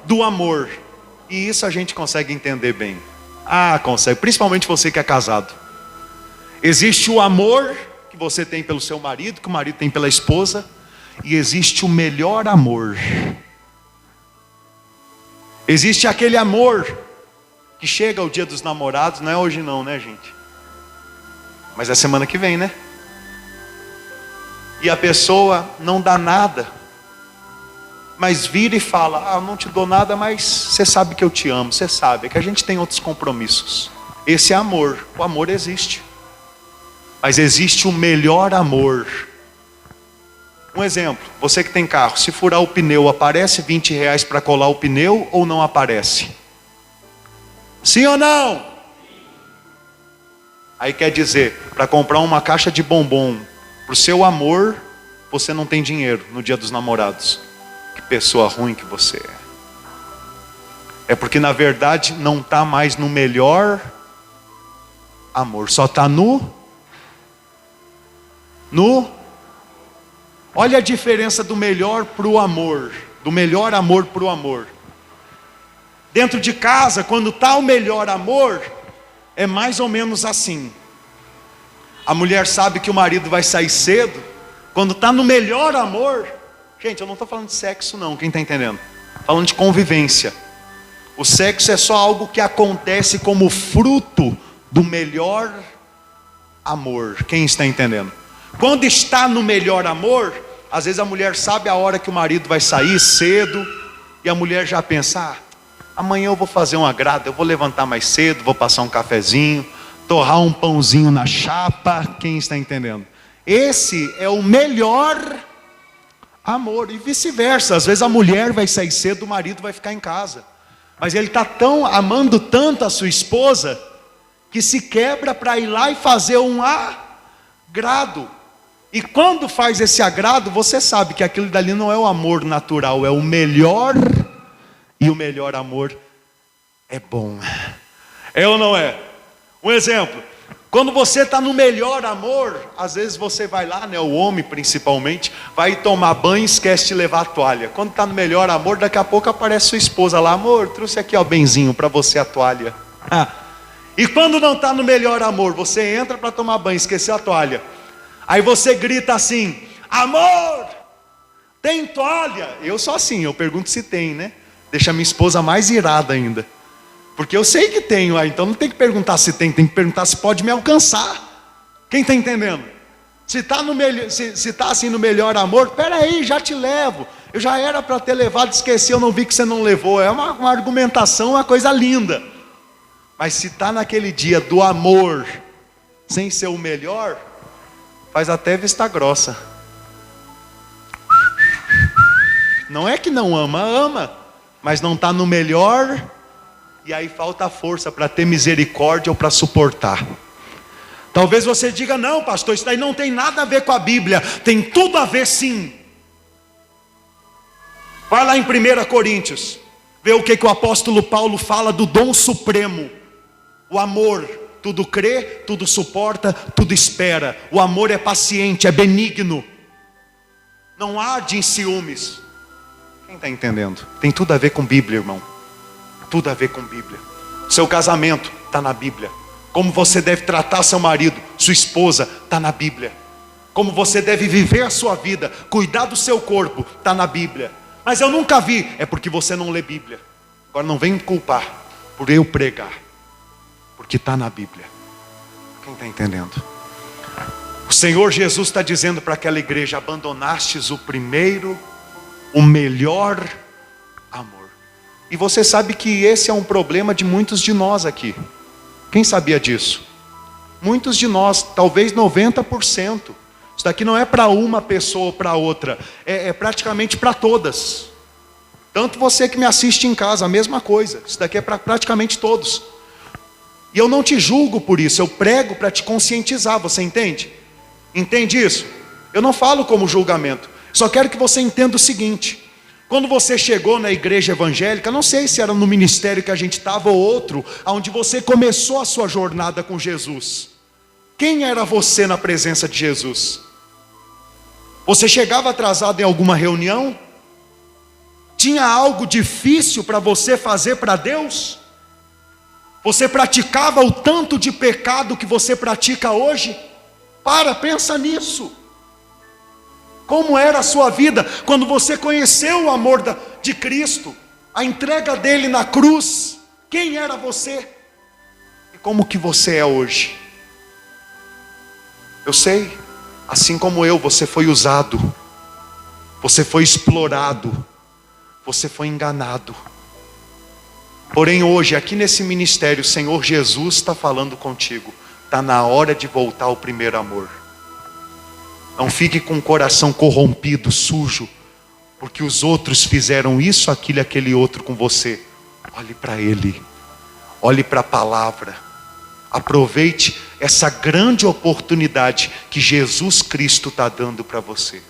do amor. E isso a gente consegue entender bem. Consegue, principalmente você que é casado. Existe o amor que você tem pelo seu marido, que o marido tem pela esposa, e existe o melhor amor. Existe aquele amor que chega ao dia dos namorados, não é hoje não, né, gente? Mas é semana que vem, né? E a pessoa não dá nada, mas vira e fala: não te dou nada, mas você sabe que eu te amo. Você sabe, é que a gente tem outros compromissos. Esse é amor, o amor existe. Mas existe o melhor amor. Um exemplo, você que tem carro, se furar o pneu, aparece R$20 para colar o pneu ou não aparece? Sim ou não? Aí quer dizer, para comprar uma caixa de bombom para o seu amor, você não tem dinheiro no dia dos namorados. Que pessoa ruim que você é. É porque na verdade não está mais no melhor amor, só está olha a diferença do melhor para o amor, do melhor amor para o amor. Dentro de casa, quando está o melhor amor, é mais ou menos assim. A mulher sabe que o marido vai sair cedo, quando está no melhor amor. Gente, eu não estou falando de sexo não, quem está entendendo? Falando de convivência. O sexo é só algo que acontece como fruto do melhor amor. Quem está entendendo? Quando está no melhor amor, às vezes a mulher sabe a hora que o marido vai sair cedo, e a mulher já pensa: amanhã eu vou fazer um agrado, eu vou levantar mais cedo, vou passar um cafezinho, torrar um pãozinho na chapa. Quem está entendendo? Esse é o melhor amor. E vice-versa, às vezes a mulher vai sair cedo, o marido vai ficar em casa, mas ele está amando tanto a sua esposa, que se quebra para ir lá e fazer um agrado. E quando faz esse agrado, você sabe que aquilo dali não é o amor natural, é o melhor. E o melhor amor é bom. É ou não é? Um exemplo, quando você está no melhor amor, às vezes você vai lá, né, o homem principalmente, vai tomar banho e esquece de levar a toalha. Quando está no melhor amor, daqui a pouco aparece sua esposa lá: amor, trouxe aqui, ó, benzinho, para você a toalha. E quando não está no melhor amor, você entra para tomar banho, esqueceu a toalha. Aí você grita assim: amor, tem toalha? Eu sou assim, eu pergunto se tem, né? Deixa a minha esposa mais irada ainda, porque eu sei que tenho, então não tem que perguntar se tem que perguntar se pode me alcançar. Quem está entendendo? Se está assim no melhor amor, peraí, já te levo. Eu já era para ter levado, esqueci, eu não vi que você não levou. É uma argumentação, uma coisa linda. Mas se está naquele dia do amor, sem ser o melhor, faz até vista grossa. Não é que não ama, ama, mas não está no melhor, e aí falta força para ter misericórdia ou para suportar. Talvez você diga: não, pastor, isso daí não tem nada a ver com a Bíblia. Tem tudo a ver sim. Vai lá em 1 Coríntios, vê o que o apóstolo Paulo fala do dom supremo, o amor. Tudo crê, tudo suporta, tudo espera. O amor é paciente, é benigno, não arde em ciúmes. Quem está entendendo? Tem tudo a ver com Bíblia, irmão. Tudo a ver com Bíblia. Seu casamento está na Bíblia. Como você deve tratar seu marido, sua esposa, está na Bíblia. Como você deve viver a sua vida, cuidar do seu corpo, está na Bíblia. Mas eu nunca vi. É porque você não lê Bíblia. Agora não vem me culpar por eu pregar, porque está na Bíblia. Quem está entendendo? O Senhor Jesus está dizendo para aquela igreja: abandonastes o melhor amor. E você sabe que esse é um problema de muitos de nós aqui. Quem sabia disso? Muitos de nós, talvez 90%. Isso daqui não é para uma pessoa ou para outra, é praticamente para todas. Tanto você que me assiste em casa, a mesma coisa. Isso daqui é para praticamente todos. E eu não te julgo por isso, eu prego para te conscientizar, você entende? Entende isso? Eu não falo como julgamento, só quero que você entenda o seguinte: quando você chegou na igreja evangélica, não sei se era no ministério que a gente estava ou outro, onde você começou a sua jornada com Jesus, quem era você na presença de Jesus? Você chegava atrasado em alguma reunião? Tinha algo difícil para você fazer para Deus? Você praticava o tanto de pecado que você pratica hoje? Pensa nisso. Como era a sua vida quando você conheceu o amor de Cristo, a entrega dele na cruz? Quem era você? E como que você é hoje? Eu sei, assim como eu, você foi usado, você foi explorado, você foi enganado. Porém hoje, aqui nesse ministério, o Senhor Jesus está falando contigo: está na hora de voltar ao primeiro amor. Não fique com o coração corrompido, sujo, porque os outros fizeram isso, aquilo e aquele outro com você. Olhe para Ele, olhe para a palavra, aproveite essa grande oportunidade que Jesus Cristo está dando para você.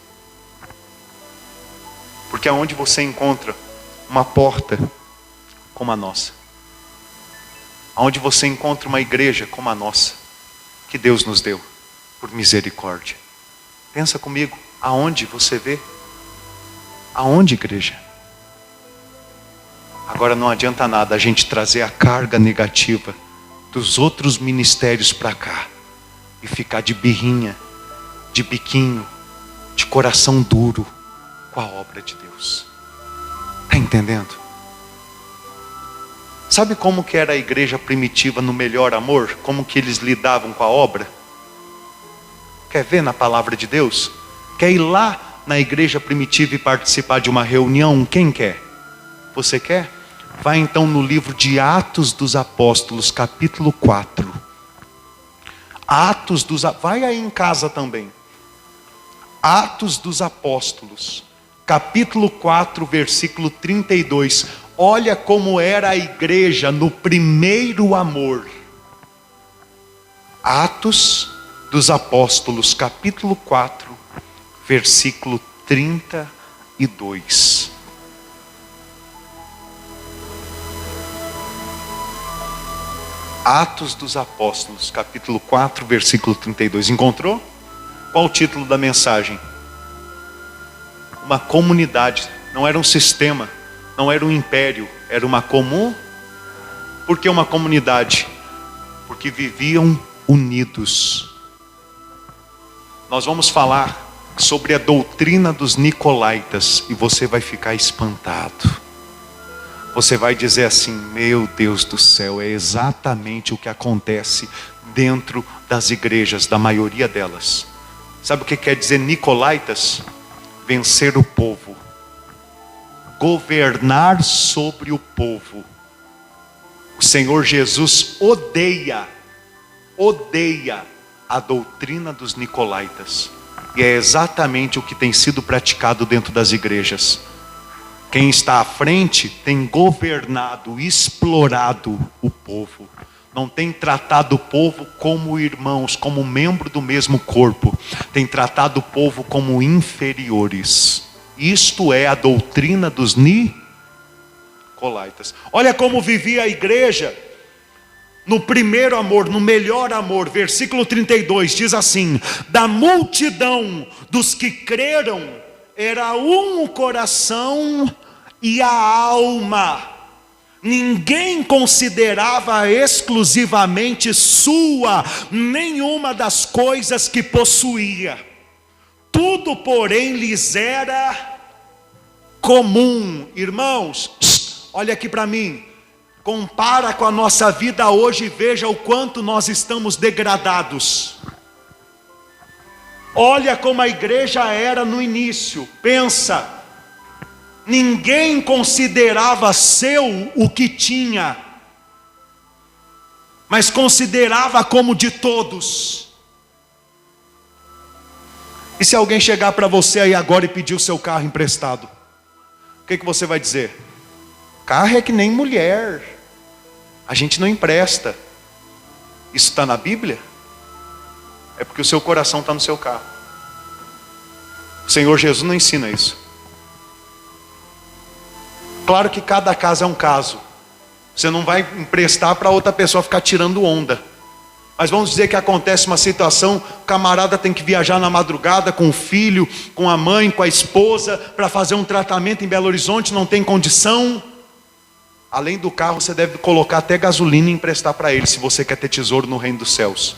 Porque aonde você encontra uma porta como a nossa, aonde você encontra uma igreja como a nossa, que Deus nos deu por misericórdia, pensa comigo, aonde você vê? Aonde, igreja? Agora não adianta nada a gente trazer a carga negativa dos outros ministérios para cá e ficar de birrinha, de biquinho, de coração duro com a obra de Deus. Está entendendo? Sabe como que era a igreja primitiva no melhor amor? Como que eles lidavam com a obra? Quer ver na palavra de Deus? Quer ir lá na igreja primitiva e participar de uma reunião? Quem quer? Você quer? Vai então no livro de Atos dos Apóstolos, capítulo 4. Vai aí em casa também. Atos dos Apóstolos, capítulo 4, versículo 32. Olha como era a igreja no primeiro amor. Atos dos Apóstolos, capítulo 4, versículo 32. Atos dos Apóstolos, capítulo 4, versículo 32. Encontrou? Qual o título da mensagem? Uma comunidade. Não era um sistema, não era um império, era uma comum. Por que uma comunidade? Porque viviam unidos. Nós vamos falar sobre a doutrina dos nicolaítas e você vai ficar espantado. Você vai dizer assim: meu Deus do céu, é exatamente o que acontece dentro das igrejas, da maioria delas. Sabe o que quer dizer nicolaítas? Vencer o povo, governar sobre o povo. O Senhor Jesus odeia a doutrina dos nicolaítas. E é exatamente o que tem sido praticado dentro das igrejas. Quem está à frente tem governado, explorado o povo. Não tem tratado o povo como irmãos, como membro do mesmo corpo. Tem tratado o povo como inferiores. Isto é a doutrina dos nicolaítas. Olha como vivia a igreja no primeiro amor, no melhor amor. Versículo 32 diz assim: da multidão dos que creram, era um o coração e a alma. Ninguém considerava exclusivamente sua nenhuma das coisas que possuía. Tudo, porém, lhes era comum. Irmãos, olha aqui para mim. Compara com a nossa vida hoje e veja o quanto nós estamos degradados. Olha como a igreja era no início. Pensa. Ninguém considerava seu o que tinha, mas considerava como de todos. E se alguém chegar para você aí agora e pedir o seu carro emprestado, o que você vai dizer? Carro é que nem mulher, a gente não empresta. Isso está na Bíblia? É porque o seu coração está no seu carro. O Senhor Jesus não ensina isso. Claro que cada caso é um caso. Você não vai emprestar para outra pessoa ficar tirando onda. Mas vamos dizer que acontece uma situação, o camarada tem que viajar na madrugada com o filho, com a mãe, com a esposa, para fazer um tratamento em Belo Horizonte, não tem condição. Além do carro, você deve colocar até gasolina e emprestar para ele, se você quer ter tesouro no reino dos céus.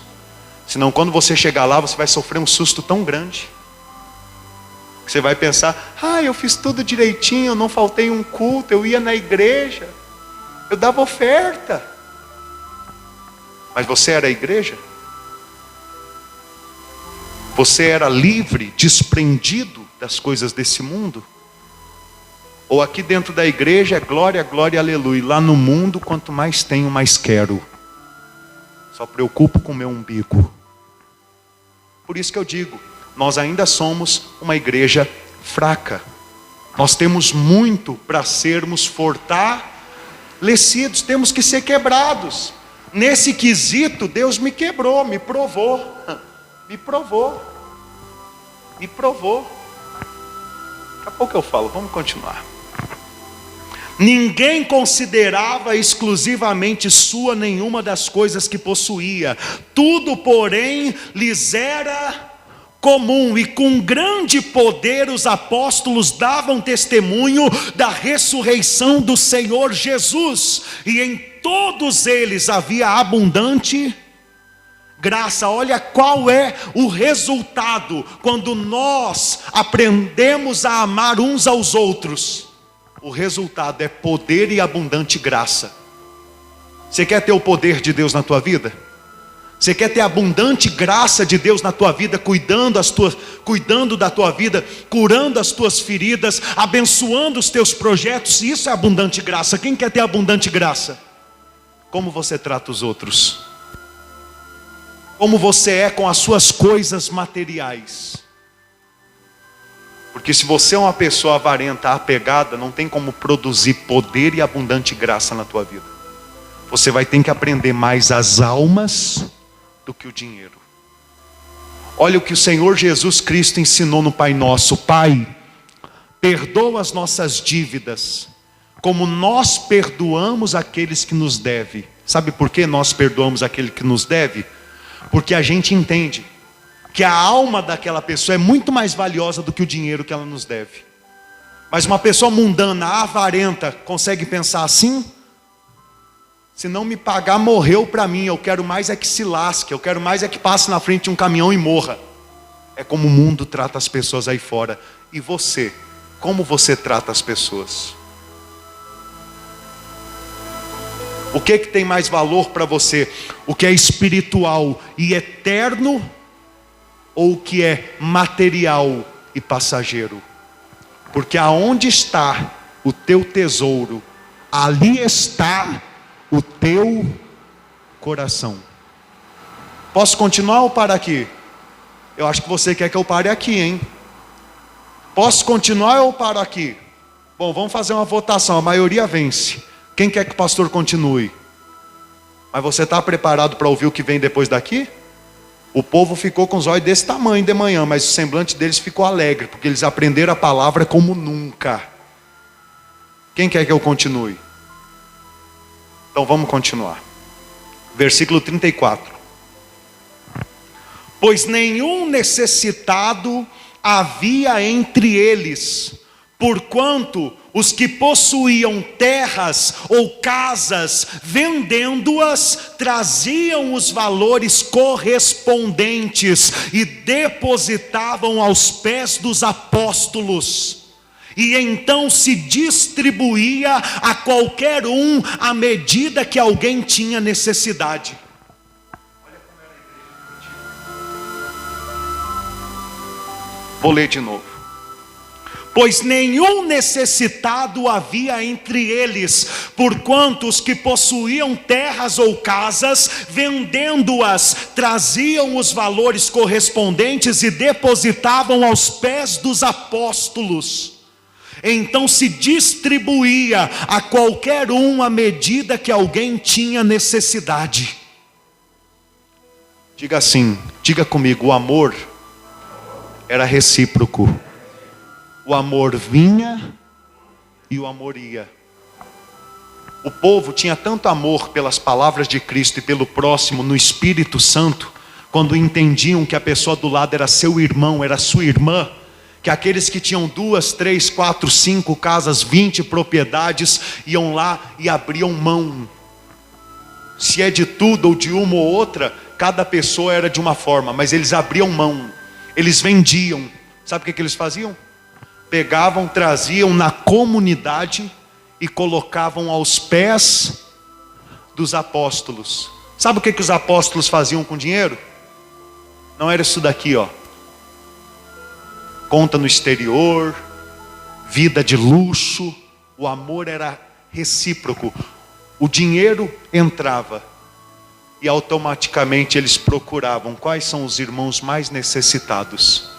Senão quando você chegar lá, você vai sofrer um susto tão grande. Você vai pensar, eu fiz tudo direitinho, eu não faltei um culto, eu ia na igreja, eu dava oferta. Mas você era a igreja? Você era livre, desprendido das coisas desse mundo? Ou aqui dentro da igreja é glória, glória, aleluia. Lá no mundo, quanto mais tenho, mais quero. Só preocupo com o meu umbigo. Por isso que eu digo, nós ainda somos uma igreja fraca. Nós temos muito para sermos fortalecidos. Temos que ser quebrados. Nesse quesito, Deus me quebrou, me provou. Me provou. Me provou. Daqui a pouco eu falo, vamos continuar. Ninguém considerava exclusivamente sua nenhuma das coisas que possuía. Tudo, porém, lhes era comum, e com grande poder os apóstolos davam testemunho da ressurreição do Senhor Jesus, e em todos eles havia abundante graça. Olha qual é o resultado quando nós aprendemos a amar uns aos outros. O resultado é poder e abundante graça. Você quer ter o poder de Deus na tua vida? Você quer ter abundante graça de Deus na tua vida, cuidando da tua vida, curando as tuas feridas, abençoando os teus projetos? Isso é abundante graça. Quem quer ter abundante graça? Como você trata os outros? Como você é com as suas coisas materiais? Porque se você é uma pessoa avarenta, apegada, não tem como produzir poder e abundante graça na tua vida. Você vai ter que aprender mais as almas do que o dinheiro. Olha o que o Senhor Jesus Cristo ensinou no Pai Nosso. Pai, perdoa as nossas dívidas, como nós perdoamos aqueles que nos devem. Sabe por que nós perdoamos aquele que nos deve? Porque a gente entende que a alma daquela pessoa é muito mais valiosa do que o dinheiro que ela nos deve. Mas uma pessoa mundana, avarenta, consegue pensar assim? Se não me pagar, morreu para mim. Eu quero mais é que se lasque. Eu quero mais é que passe na frente de um caminhão e morra. É como o mundo trata as pessoas aí fora. E você? Como você trata as pessoas? O que tem mais valor para você? O que é espiritual e eterno? Ou o que é material e passageiro? Porque aonde está o teu tesouro, ali está o teu coração. Posso continuar ou parar aqui? Eu acho que você quer que eu pare aqui, hein? Posso continuar ou paro aqui? Bom, vamos fazer uma votação, a maioria vence. Quem quer que o pastor continue? Mas você está preparado para ouvir o que vem depois daqui? O povo ficou com os olhos desse tamanho de manhã, mas o semblante deles ficou alegre, porque eles aprenderam a palavra como nunca. Quem quer que eu continue? Então vamos continuar. Versículo 34. Pois nenhum necessitado havia entre eles, porquanto os que possuíam terras ou casas, vendendo-as, traziam os valores correspondentes e depositavam aos pés dos apóstolos. E então se distribuía a qualquer um à medida que alguém tinha necessidade. Vou ler de novo. Pois nenhum necessitado havia entre eles, porquanto os que possuíam terras ou casas, vendendo-as, traziam os valores correspondentes e depositavam aos pés dos apóstolos. Então se distribuía a qualquer um à medida que alguém tinha necessidade. Diga assim, diga comigo, o amor era recíproco. O amor vinha e o amor ia. O povo tinha tanto amor pelas palavras de Cristo e pelo próximo no Espírito Santo, quando entendiam que a pessoa do lado era seu irmão, era sua irmã, que aqueles que tinham 2, 3, 4, 5 casas, 20 propriedades, iam lá e abriam mão. Se é de tudo ou de uma ou outra, cada pessoa era de uma forma, mas eles abriam mão, eles vendiam. Sabe o que eles faziam? Pegavam, traziam na comunidade e colocavam aos pés dos apóstolos. Sabe o que os apóstolos faziam com dinheiro? Não era isso daqui, ó. Conta no exterior, vida de luxo. O amor era recíproco. O dinheiro entrava e automaticamente eles procuravam quais são os irmãos mais necessitados.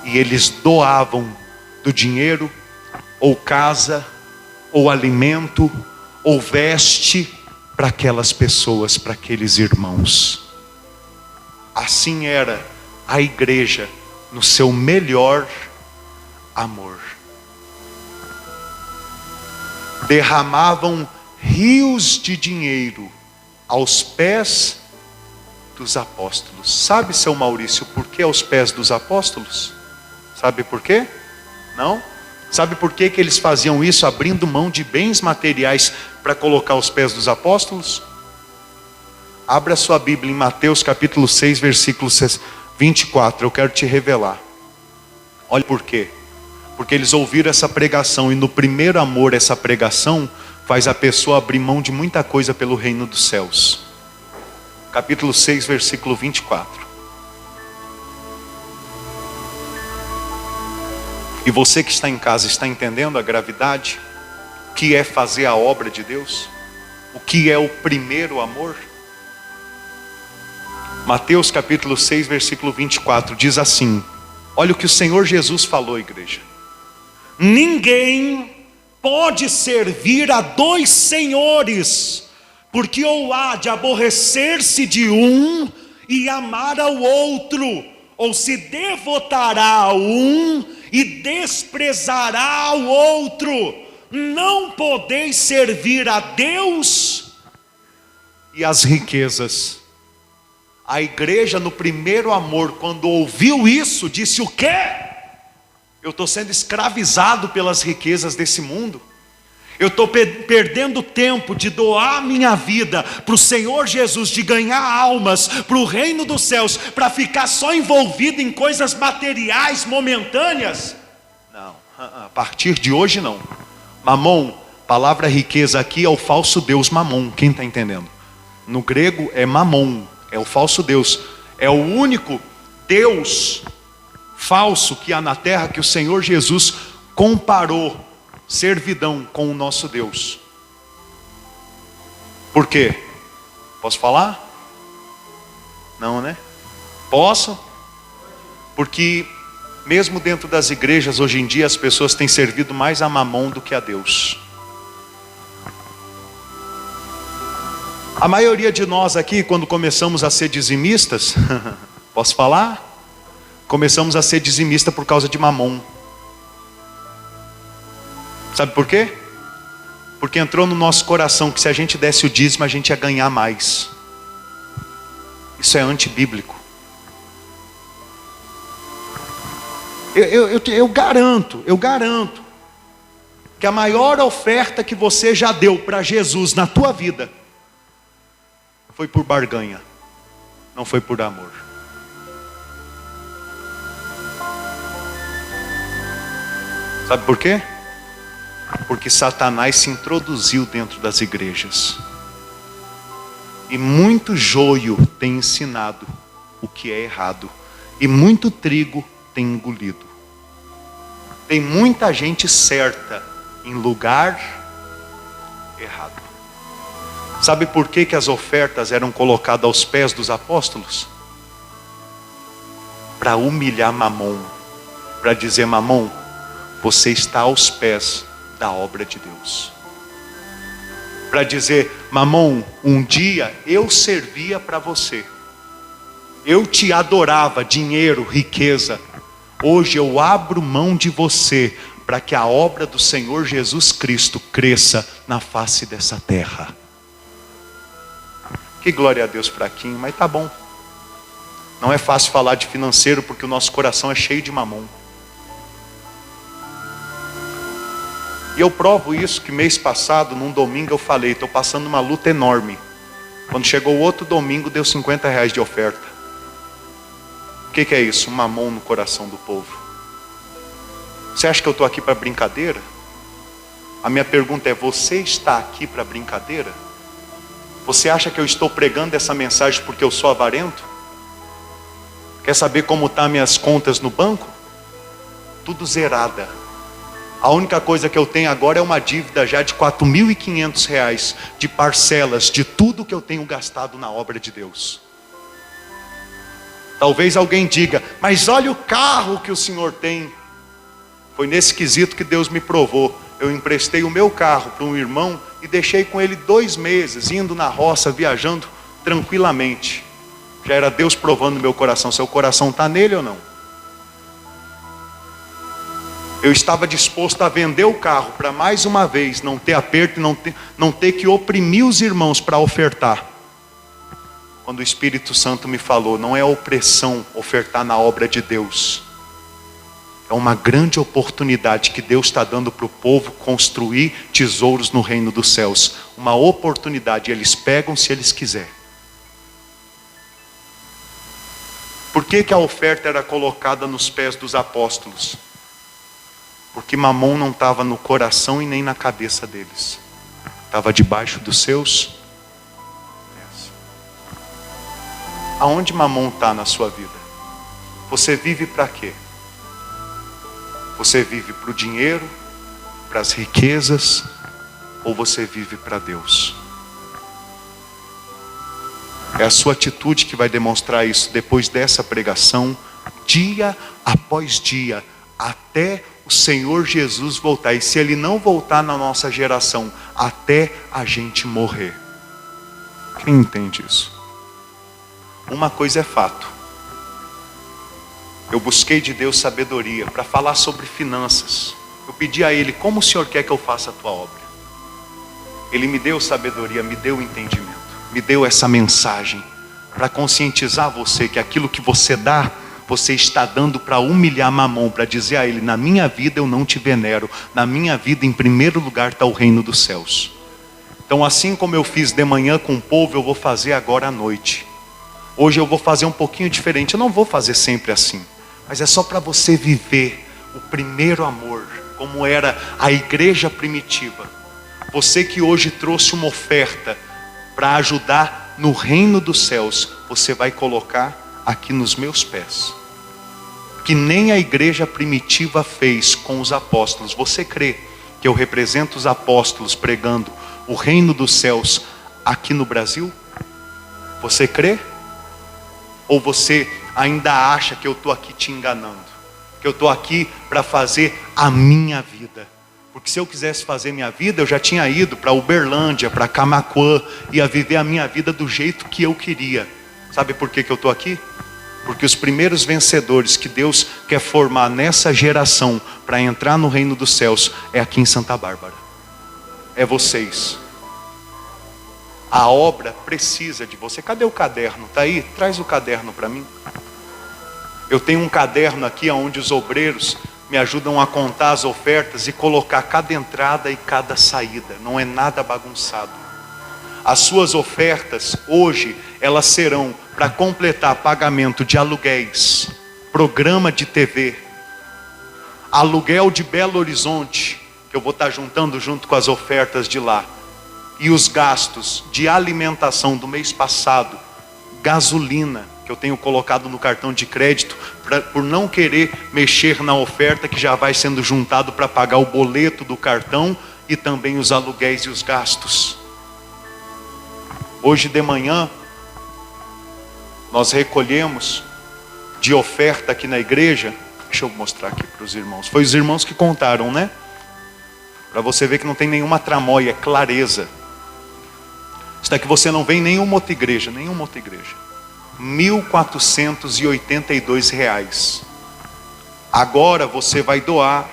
E eles doavam do dinheiro, ou casa, ou alimento, ou veste para aquelas pessoas, para aqueles irmãos. Assim era a igreja no seu melhor amor. Derramavam rios de dinheiro aos pés dos apóstolos. Sabe, seu Maurício, por que aos pés dos apóstolos? Sabe por quê? Não? Sabe por que eles faziam isso, abrindo mão de bens materiais para colocar aos pés dos apóstolos? Abra sua Bíblia em Mateus capítulo 6, versículo 24, eu quero te revelar. Olha por quê. Porque eles ouviram essa pregação, e no primeiro amor essa pregação faz a pessoa abrir mão de muita coisa pelo reino dos céus. Capítulo 6, versículo 24. E você que está em casa, está entendendo a gravidade? O que é fazer a obra de Deus? O que é o primeiro amor? Mateus capítulo 6, versículo 24, diz assim, olha o que o Senhor Jesus falou, igreja. Ninguém pode servir a dois senhores, porque ou há de aborrecer-se de um e amar ao outro, ou se devotará a um e desprezará ao outro. Não podeis servir a Deus e as riquezas. A igreja no primeiro amor, quando ouviu isso, disse o quê? Eu estou sendo escravizado pelas riquezas desse mundo. Eu estou perdendo tempo de doar minha vida para o Senhor Jesus, de ganhar almas para o reino dos céus, para ficar só envolvido em coisas materiais, momentâneas. Não, a partir de hoje não. Mamon, palavra riqueza aqui é o falso Deus Mamon, quem está entendendo? No grego é Mamon, é o falso Deus, é o único Deus falso que há na terra, que o Senhor Jesus comparou servidão com o nosso Deus. Por quê? Posso falar? Não, né? Posso? Porque Mesmo dentro das igrejas, hoje em dia, as pessoas têm servido mais a Mamon do que a Deus. A maioria de nós aqui, quando começamos a ser dizimistas, posso falar? Começamos a ser dizimista por causa de Mamon. Sabe por quê? Porque entrou no nosso coração que se a gente desse o dízimo, a gente ia ganhar mais. Isso é antibíblico. Eu garanto que a maior oferta que você já deu para Jesus na tua vida foi por barganha, não foi por amor. Sabe por quê? Porque Satanás se introduziu dentro das igrejas. E muito joio tem ensinado o que é errado. E muito trigo tem engolido. Tem muita gente certa em lugar errado. Sabe por que as ofertas eram colocadas aos pés dos apóstolos? Para humilhar Mamon. Para dizer: Mamon, você está aos pés da obra de Deus. Para dizer: Mamon, um dia eu servia para você. Eu te adorava, dinheiro, riqueza. Hoje eu abro mão de você para que a obra do Senhor Jesus Cristo cresça na face dessa terra. Que glória a Deus fraquinho, mas tá bom. Não é fácil falar de financeiro porque o nosso coração é cheio de Mamon. E eu provo isso que mês passado, num domingo, eu falei: estou passando uma luta enorme. Quando chegou o outro domingo, deu R$50 de oferta. O que é isso? Um Mamon no coração do povo. Você acha que eu estou aqui para brincadeira? A minha pergunta é: você está aqui para brincadeira? Você acha que eu estou pregando essa mensagem porque eu sou avarento? Quer saber como estão minhas contas no banco? Tudo zerada. A única coisa que eu tenho agora é uma dívida já de R$4.500 de parcelas de tudo que eu tenho gastado na obra de Deus. Talvez alguém diga: mas olha o carro que o senhor tem. Foi nesse quesito que Deus me provou. Eu emprestei o meu carro para um irmão e deixei com ele 2 meses, indo na roça, viajando tranquilamente. Já era Deus provando no meu coração: seu coração está nele ou não? Eu estava disposto a vender o carro para mais uma vez não ter aperto e não ter que oprimir os irmãos para ofertar. Quando o Espírito Santo me falou: não é opressão ofertar na obra de Deus. É uma grande oportunidade que Deus está dando para o povo construir tesouros no reino dos céus. Uma oportunidade, eles pegam se eles quiserem. Por que a oferta era colocada nos pés dos apóstolos? Porque Mamon não estava no coração e nem na cabeça deles. Estava debaixo dos seus pés. Aonde Mamon está na sua vida? Você vive para quê? Você vive para o dinheiro, para as riquezas, ou você vive para Deus? É a sua atitude que vai demonstrar isso depois dessa pregação, dia após dia, até o Senhor Jesus voltar. E se Ele não voltar na nossa geração, até a gente morrer. Quem entende isso? Uma coisa é fato. Eu busquei de Deus sabedoria para falar sobre finanças. Eu pedi a Ele: como o Senhor quer que eu faça a tua obra? Ele me deu sabedoria, me deu entendimento, me deu essa mensagem para conscientizar você que aquilo que você dá, você está dando para humilhar Mamon, para dizer a ele: na minha vida eu não te venero, na minha vida em primeiro lugar está o reino dos céus. Então, assim como eu fiz de manhã com o povo, eu vou fazer agora à noite. Hoje eu vou fazer um pouquinho diferente. Eu não vou fazer sempre assim, mas é só para você viver o primeiro amor, como era a igreja primitiva. Você que hoje trouxe uma oferta para ajudar no reino dos céus, você vai colocar aqui nos meus pés, que nem a igreja primitiva fez com os apóstolos. Você crê que eu represento os apóstolos pregando o reino dos céus aqui no Brasil? Você crê? Ou você ainda acha que eu estou aqui te enganando? que eu estou aqui para fazer a minha vida. Porque se eu quisesse fazer minha vida, eu já tinha ido para Uberlândia, para Camaquã, ia viver a minha vida do jeito que eu queria. Sabe por que eu estou aqui? Porque os primeiros vencedores que Deus quer formar nessa geração para entrar no reino dos céus é aqui em Santa Bárbara. É vocês. A obra precisa de você. Cadê o caderno? Está aí? Traz o caderno para mim. Eu tenho um caderno aqui onde os obreiros me ajudam a contar as ofertas e colocar cada entrada e cada saída. Não é nada bagunçado. As suas ofertas hoje, elas serão para completar pagamento de aluguéis, programa de TV, aluguel de Belo Horizonte, que eu vou estar juntando junto com as ofertas de lá, e os gastos de alimentação do mês passado, gasolina, que eu tenho colocado no cartão de crédito, por não querer mexer na oferta que já vai sendo juntado para pagar o boleto do cartão e também os aluguéis e os gastos. Hoje de manhã, nós recolhemos de oferta aqui na igreja. Deixa eu mostrar aqui para os irmãos. Foi os irmãos que contaram, né? Para você ver que não tem nenhuma tramóia, é clareza. Isso daqui você não vê em nenhuma outra igreja, R$1.482. Agora você vai doar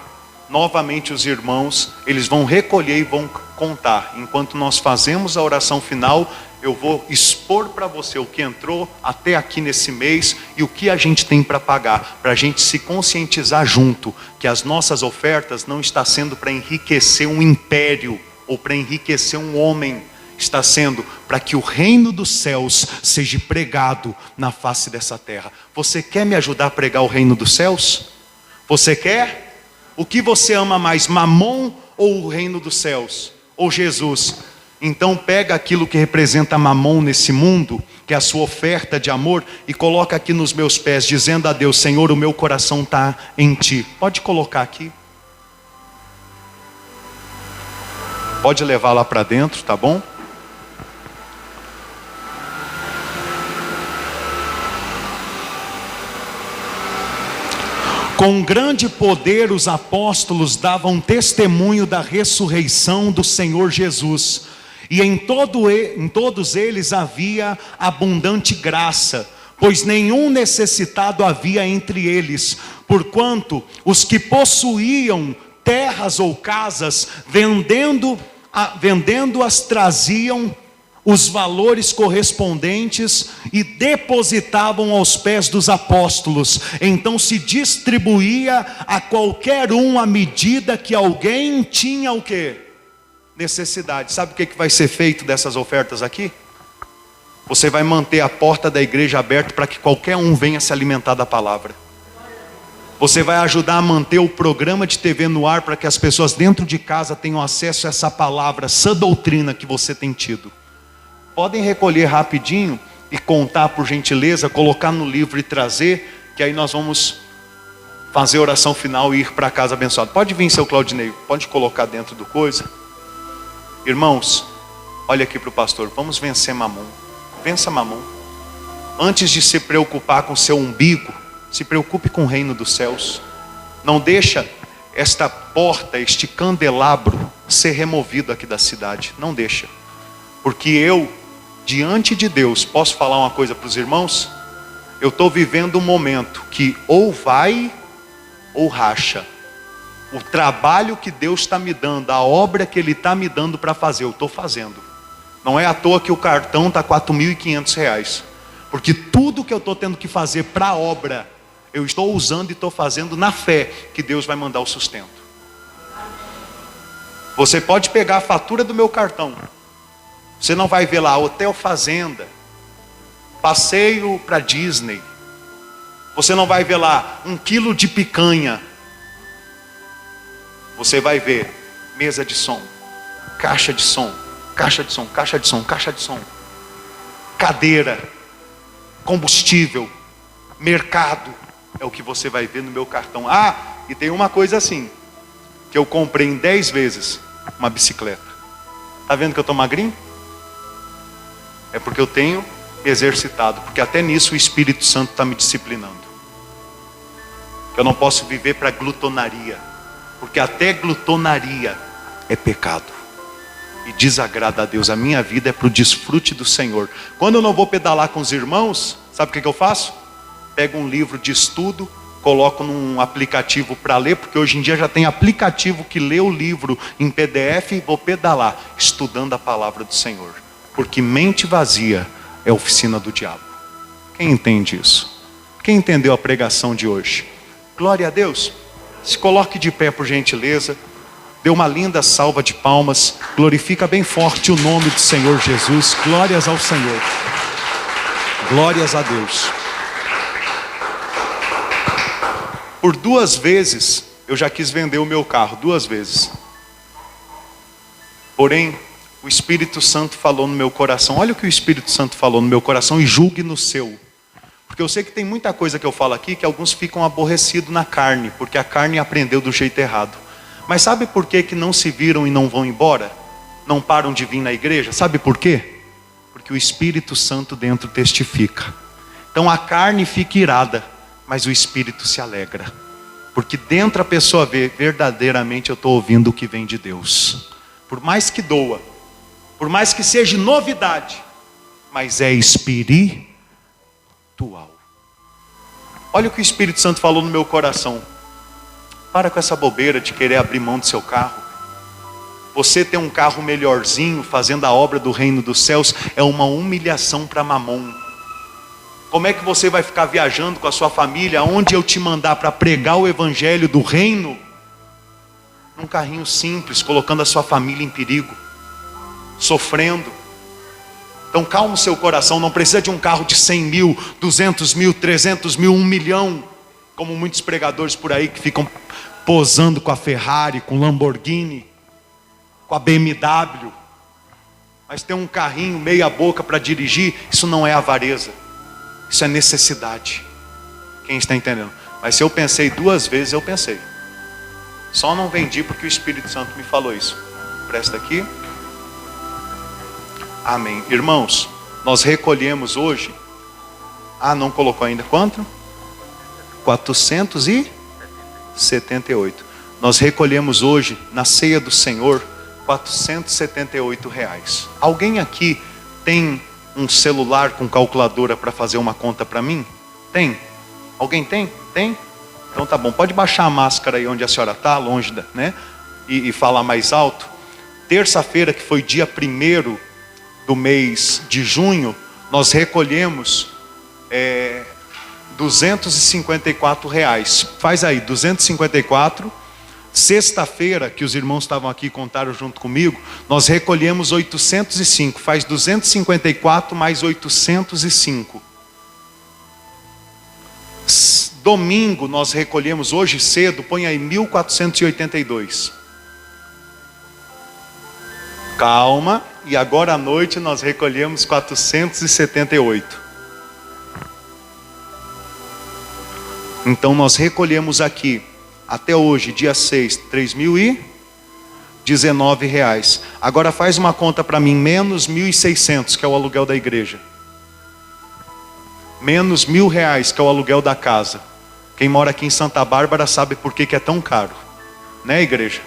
novamente os irmãos, eles vão recolher e vão contar. Enquanto nós fazemos a oração final, eu vou expor para você o que entrou até aqui nesse mês e o que a gente tem para pagar, para a gente se conscientizar junto, que as nossas ofertas não estão sendo para enriquecer um império ou para enriquecer um homem, está sendo para que o reino dos céus seja pregado na face dessa terra. Você quer me ajudar a pregar o reino dos céus? Você quer? O que você ama mais, Mamon ou o reino dos céus? Ou Jesus? Então pega aquilo que representa Mamon nesse mundo, que é a sua oferta de amor, e coloca aqui nos meus pés, dizendo a Deus: Senhor, o meu coração está em Ti. Pode colocar aqui. Pode levar lá para dentro, tá bom? Com grande poder os apóstolos davam testemunho da ressurreição do Senhor Jesus. E em todos eles havia abundante graça, pois nenhum necessitado havia entre eles, porquanto os que possuíam terras ou casas, vendendo-as traziam os valores correspondentes e depositavam aos pés dos apóstolos. Então se distribuía a qualquer um à medida que alguém tinha o quê? Necessidade. Sabe o que vai ser feito dessas ofertas aqui? Você vai manter a porta da igreja aberta para que qualquer um venha se alimentar da palavra. Você vai ajudar a manter o programa de TV no ar para que as pessoas dentro de casa tenham acesso a essa palavra, essa doutrina que você tem tido. Podem recolher rapidinho e contar, por gentileza, colocar no livro e trazer, que aí nós vamos fazer a oração final e ir para casa abençoado. Pode vir, seu Claudinei, pode colocar dentro do coisa. Irmãos, olha aqui para o pastor, vamos vencer Mamon. Vença Mamon. Antes de se preocupar com seu umbigo, se preocupe com o reino dos céus. Não deixa esta porta, este candelabro ser removido aqui da cidade. Não deixa. Porque eu, diante de Deus, posso falar uma coisa para os irmãos? Eu estou vivendo um momento que ou vai ou racha. O trabalho que Deus está me dando, a obra que Ele está me dando para fazer, eu estou fazendo. Não é à toa que o cartão está R$4.500. Porque tudo que eu estou tendo que fazer para a obra, eu estou usando e estou fazendo na fé que Deus vai mandar o sustento. Você pode pegar a fatura do meu cartão. Você não vai ver lá, hotel fazenda, passeio para Disney. Você não vai ver lá 1 quilo de picanha. Você vai ver mesa de som, caixa de som, caixa de som, caixa de som, caixa de som, cadeira, combustível, mercado. É o que você vai ver no meu cartão. Ah, e tem uma coisa assim, que eu comprei em 10 vezes, uma bicicleta. Está vendo que eu estou magrinho? É porque eu tenho me exercitado, porque até nisso o Espírito Santo está me disciplinando. Eu não posso viver para glutonaria, porque até glutonaria é pecado e desagrada a Deus. A minha vida é para o desfrute do Senhor. Quando eu não vou pedalar com os irmãos, sabe o que eu faço? Pego um livro de estudo, coloco num aplicativo para ler, porque hoje em dia já tem aplicativo que lê o livro em PDF, e vou pedalar, estudando a palavra do Senhor. Porque mente vazia é oficina do diabo. Quem entende isso? Quem entendeu a pregação de hoje? Glória a Deus. Se coloque de pé, por gentileza. Dê uma linda salva de palmas. Glorifica bem forte o nome do Senhor Jesus. Glórias ao Senhor. Glórias a Deus. Por 2 vezes eu já quis vender o meu carro, 2 vezes. Porém, o Espírito Santo falou no meu coração. Olha o que o Espírito Santo falou no meu coração e julgue no seu. Porque eu sei que tem muita coisa que eu falo aqui que alguns ficam aborrecidos na carne, porque a carne aprendeu do jeito errado. Mas sabe por que não se viram e não vão embora? Não param de vir na igreja? Sabe por quê? Porque o Espírito Santo dentro testifica. Então a carne fica irada, mas o Espírito se alegra. Porque dentro a pessoa vê, verdadeiramente eu estou ouvindo o que vem de Deus. Por mais que doa, por mais que seja novidade, mas é espiritual. Olha o que o Espírito Santo falou no meu coração. Para com essa bobeira de querer abrir mão do seu carro. Você ter um carro melhorzinho, fazendo a obra do reino dos céus, é uma humilhação para Mamon. Como é que você vai ficar viajando com a sua família, onde eu te mandar para pregar o evangelho do reino, num carrinho simples, colocando a sua família em perigo, sofrendo? Então calma o seu coração, não precisa de um carro de 100 mil, 200 mil, 300 mil, 1 milhão, como muitos pregadores por aí que ficam posando com a Ferrari, com Lamborghini, com a BMW. Mas tem um carrinho meia boca para dirigir, isso não é avareza, isso é necessidade. Quem está entendendo? Mas se eu pensei 2 vezes, eu pensei. Só não vendi porque o Espírito Santo me falou isso. Presta aqui. Amém. Irmãos, nós recolhemos hoje. Não colocou ainda quanto? 478. Nós recolhemos hoje, na ceia do Senhor, 478 reais. Alguém aqui tem um celular com calculadora para fazer uma conta para mim? Tem? Alguém tem? Tem? Então tá bom, pode baixar a máscara aí onde a senhora está, longe, né? E falar mais alto. Terça-feira, que foi dia 1º do mês de junho, nós recolhemos 254 reais. Faz aí, 254. Sexta-feira, que os irmãos estavam aqui e contaram junto comigo, nós recolhemos 805. Faz 254 mais 805. Domingo nós recolhemos, hoje cedo, põe aí 1.482. Calma, e agora à noite nós recolhemos 478. Então nós recolhemos aqui, até hoje, dia 6, 3.019 reais. Agora faz uma conta para mim, menos 1.600, que é o aluguel da igreja. Menos R$1.000, que é o aluguel da casa. Quem mora aqui em Santa Bárbara sabe por que é tão caro. Né, igreja?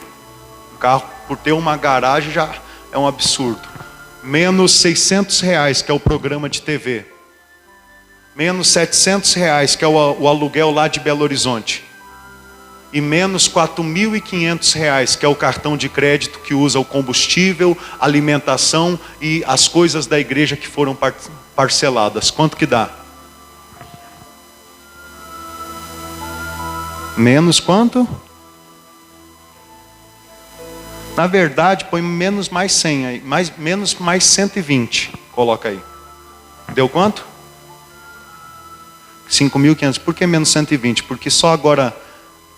O carro, por ter uma garagem, já é um absurdo. Menos R$600, que é o programa de TV. Menos R$700, que é o aluguel lá de Belo Horizonte. E menos R$4.500, que é o cartão de crédito que usa o combustível, alimentação e as coisas da igreja que foram parceladas. Quanto que dá? Menos quanto? Na verdade, põe menos mais 100 aí, menos mais 120. Coloca aí. Deu quanto? 5.500. Por que menos 120? Porque só agora,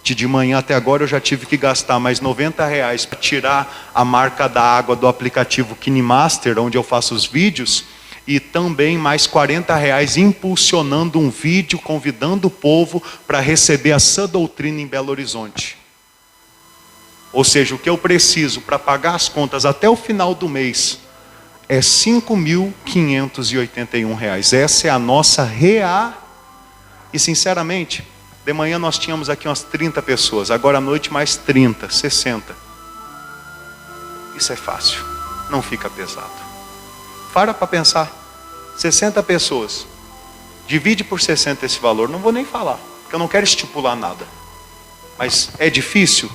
de manhã até agora, eu já tive que gastar mais R$90 para tirar a marca da água do aplicativo KineMaster, onde eu faço os vídeos, e também mais R$40 impulsionando um vídeo, convidando o povo para receber a sã doutrina em Belo Horizonte. Ou seja, o que eu preciso para pagar as contas até o final do mês é R$5.581. Essa é a nossa E sinceramente, De manhã nós tínhamos aqui umas 30 pessoas, agora à noite mais 30, 60. Isso é fácil, não fica pesado. Para pensar, 60 pessoas, divide por 60 esse valor, não vou nem falar, porque eu não quero estipular nada. Mas é difícil?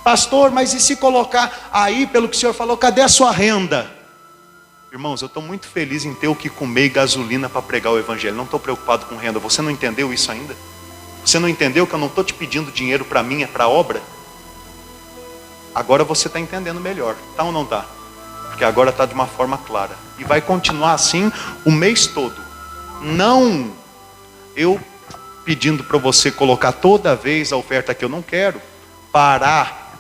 Pastor, mas e se colocar aí, pelo que o senhor falou, cadê a sua renda? Irmãos, eu estou muito feliz em ter o que comer e gasolina para pregar o evangelho, não estou preocupado com renda. Você não entendeu isso ainda? Você não entendeu que eu não estou te pedindo dinheiro para mim, é para a obra? Agora você está entendendo melhor, tá ou não está? Porque agora está de uma forma clara. E vai continuar assim o mês todo. Não eu pedindo para você colocar toda vez a oferta que eu não quero, parar,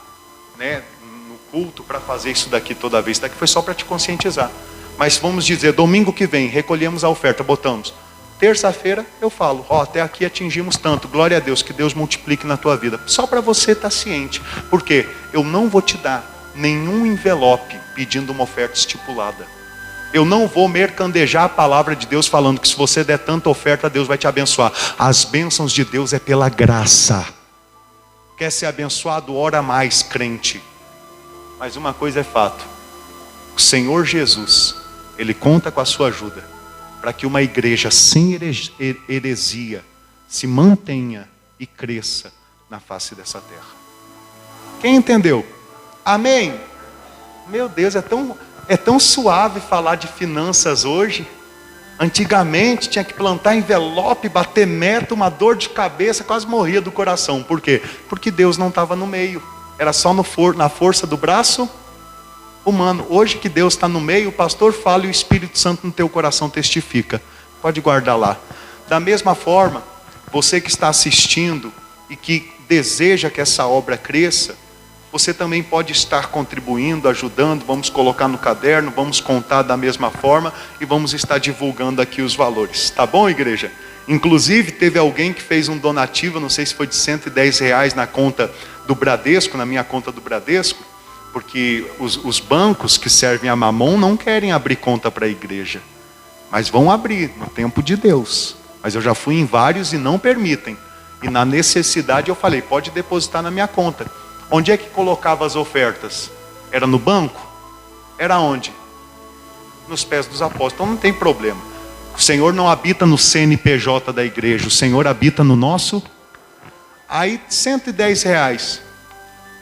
né, no culto para fazer isso daqui toda vez. Isso daqui foi só para te conscientizar. Mas vamos dizer, domingo que vem, recolhemos a oferta, botamos. Terça-feira eu falo, até aqui atingimos tanto, glória a Deus, que Deus multiplique na tua vida. Só para você estar ciente, porque eu não vou te dar nenhum envelope pedindo uma oferta estipulada. Eu não vou mercandejar a palavra de Deus falando que se você der tanta oferta, Deus vai te abençoar. As bênçãos de Deus é pela graça. Quer ser abençoado? Ora mais, crente. Mas uma coisa é fato, o Senhor Jesus, Ele conta com a sua ajuda, para que uma igreja sem heresia se mantenha e cresça na face dessa terra. Quem entendeu? Amém? Meu Deus, é tão suave falar de finanças hoje. Antigamente tinha que plantar envelope, bater meta, uma dor de cabeça, quase morria do coração. Por quê? Porque Deus não estava no meio, era só na força do braço humano. Hoje que Deus está no meio, o pastor fala e o Espírito Santo no teu coração testifica. Pode guardar lá. Da mesma forma, você que está assistindo e que deseja que essa obra cresça, você também pode estar contribuindo, ajudando. Vamos colocar no caderno, vamos contar da mesma forma e vamos estar divulgando aqui os valores. Tá bom, igreja? Inclusive teve alguém que fez um donativo, não sei se foi de R$110 na conta do Bradesco, na minha conta do Bradesco, porque os bancos que servem a Mamon não querem abrir conta para a igreja, mas vão abrir no tempo de Deus. Mas eu já fui em vários e não permitem. E na necessidade eu falei, pode depositar na minha conta. Onde é que colocava as ofertas? Era no banco? Era onde? Nos pés dos apóstolos. Então não tem problema. O Senhor não habita no CNPJ da igreja, o Senhor habita no nosso. Aí R$110.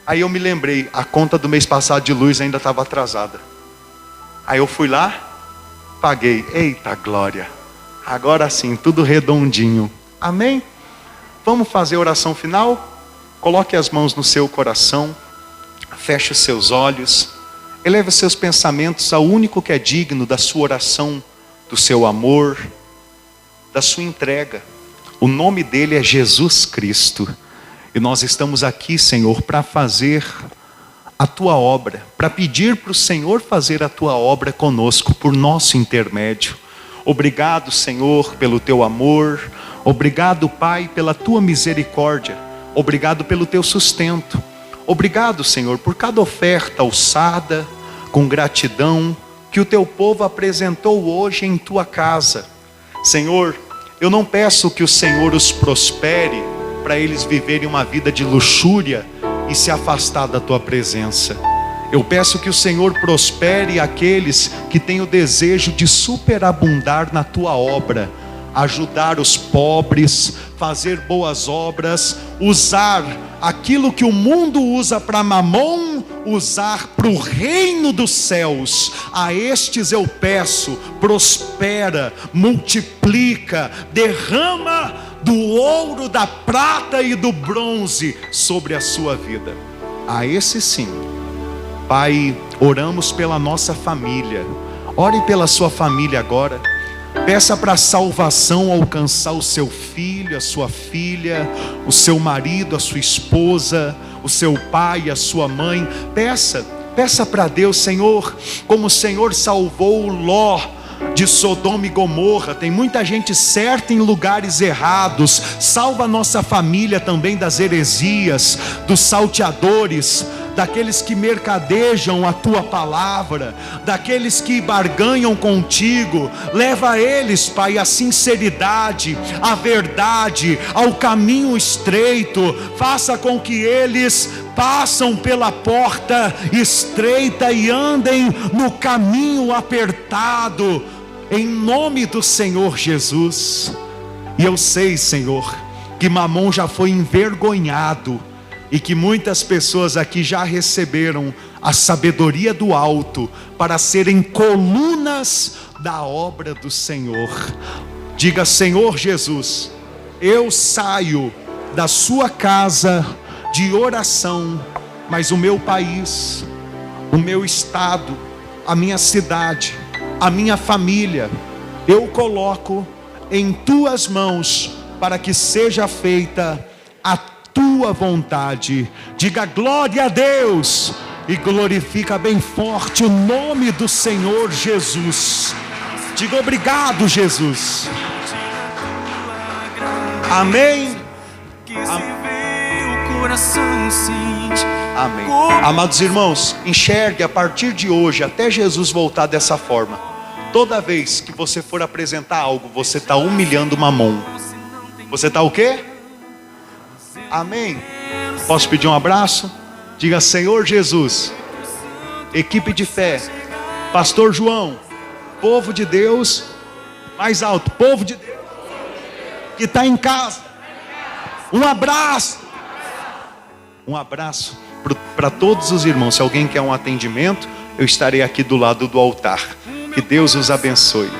Aí eu me lembrei, a conta do mês passado de luz ainda estava atrasada. Aí eu fui lá, paguei. Eita glória! Agora sim, tudo redondinho. Amém? Vamos fazer a oração final? Coloque as mãos no seu coração, feche os seus olhos, eleve os seus pensamentos ao único que é digno da sua oração, do seu amor, da sua entrega. O nome dele é Jesus Cristo. E nós estamos aqui, Senhor, para fazer a tua obra, para pedir para o Senhor fazer a tua obra conosco, por nosso intermédio. Obrigado, Senhor, pelo teu amor. Obrigado, Pai, pela tua misericórdia. Obrigado pelo teu sustento. Obrigado, Senhor, por cada oferta alçada, com gratidão, que o teu povo apresentou hoje em tua casa. Senhor, eu não peço que o Senhor os prospere, para eles viverem uma vida de luxúria e se afastar da tua presença. Eu peço que o Senhor prospere aqueles que têm o desejo de superabundar na tua obra, ajudar os pobres, fazer boas obras, usar aquilo que o mundo usa para mamon, usar para o reino dos céus. A estes eu peço, prospera, multiplica, derrama do ouro, da prata e do bronze sobre a sua vida. A esse sim, Pai, oramos pela nossa família. Ore pela sua família agora. Peça para a salvação alcançar o seu filho, a sua filha, o seu marido, a sua esposa, o seu pai, a sua mãe. Peça para Deus, Senhor, como o Senhor salvou Ló de Sodoma e Gomorra. Tem muita gente certa em lugares errados. Salva a nossa família também das heresias, dos salteadores, daqueles que mercadejam a tua palavra, daqueles que barganham contigo. Leva eles, Pai, a sinceridade, a verdade, ao caminho estreito. Faça com que eles passam pela porta estreita e andem no caminho apertado, em nome do Senhor Jesus. E eu sei, Senhor, que Mamon já foi envergonhado, e que muitas pessoas aqui já receberam a sabedoria do alto para serem colunas da obra do Senhor. Diga: Senhor Jesus, eu saio da sua casa de oração, mas o meu país, o meu estado, a minha cidade, a minha família, eu coloco em tuas mãos, para que seja feita a tua vontade. Diga glória a Deus e glorifica bem forte o nome do Senhor Jesus. Diga obrigado, Jesus. Amém. Amém. Amados irmãos, enxergue a partir de hoje, até Jesus voltar dessa forma. Toda vez que você for apresentar algo, você está humilhando Mamon. Você está o quê? Amém. Posso pedir um abraço? Diga: Senhor Jesus, equipe de fé, Pastor João, povo de Deus, mais alto, povo de Deus que está em casa, um abraço para todos os irmãos. Se alguém quer um atendimento, eu estarei aqui do lado do altar. Que Deus os abençoe.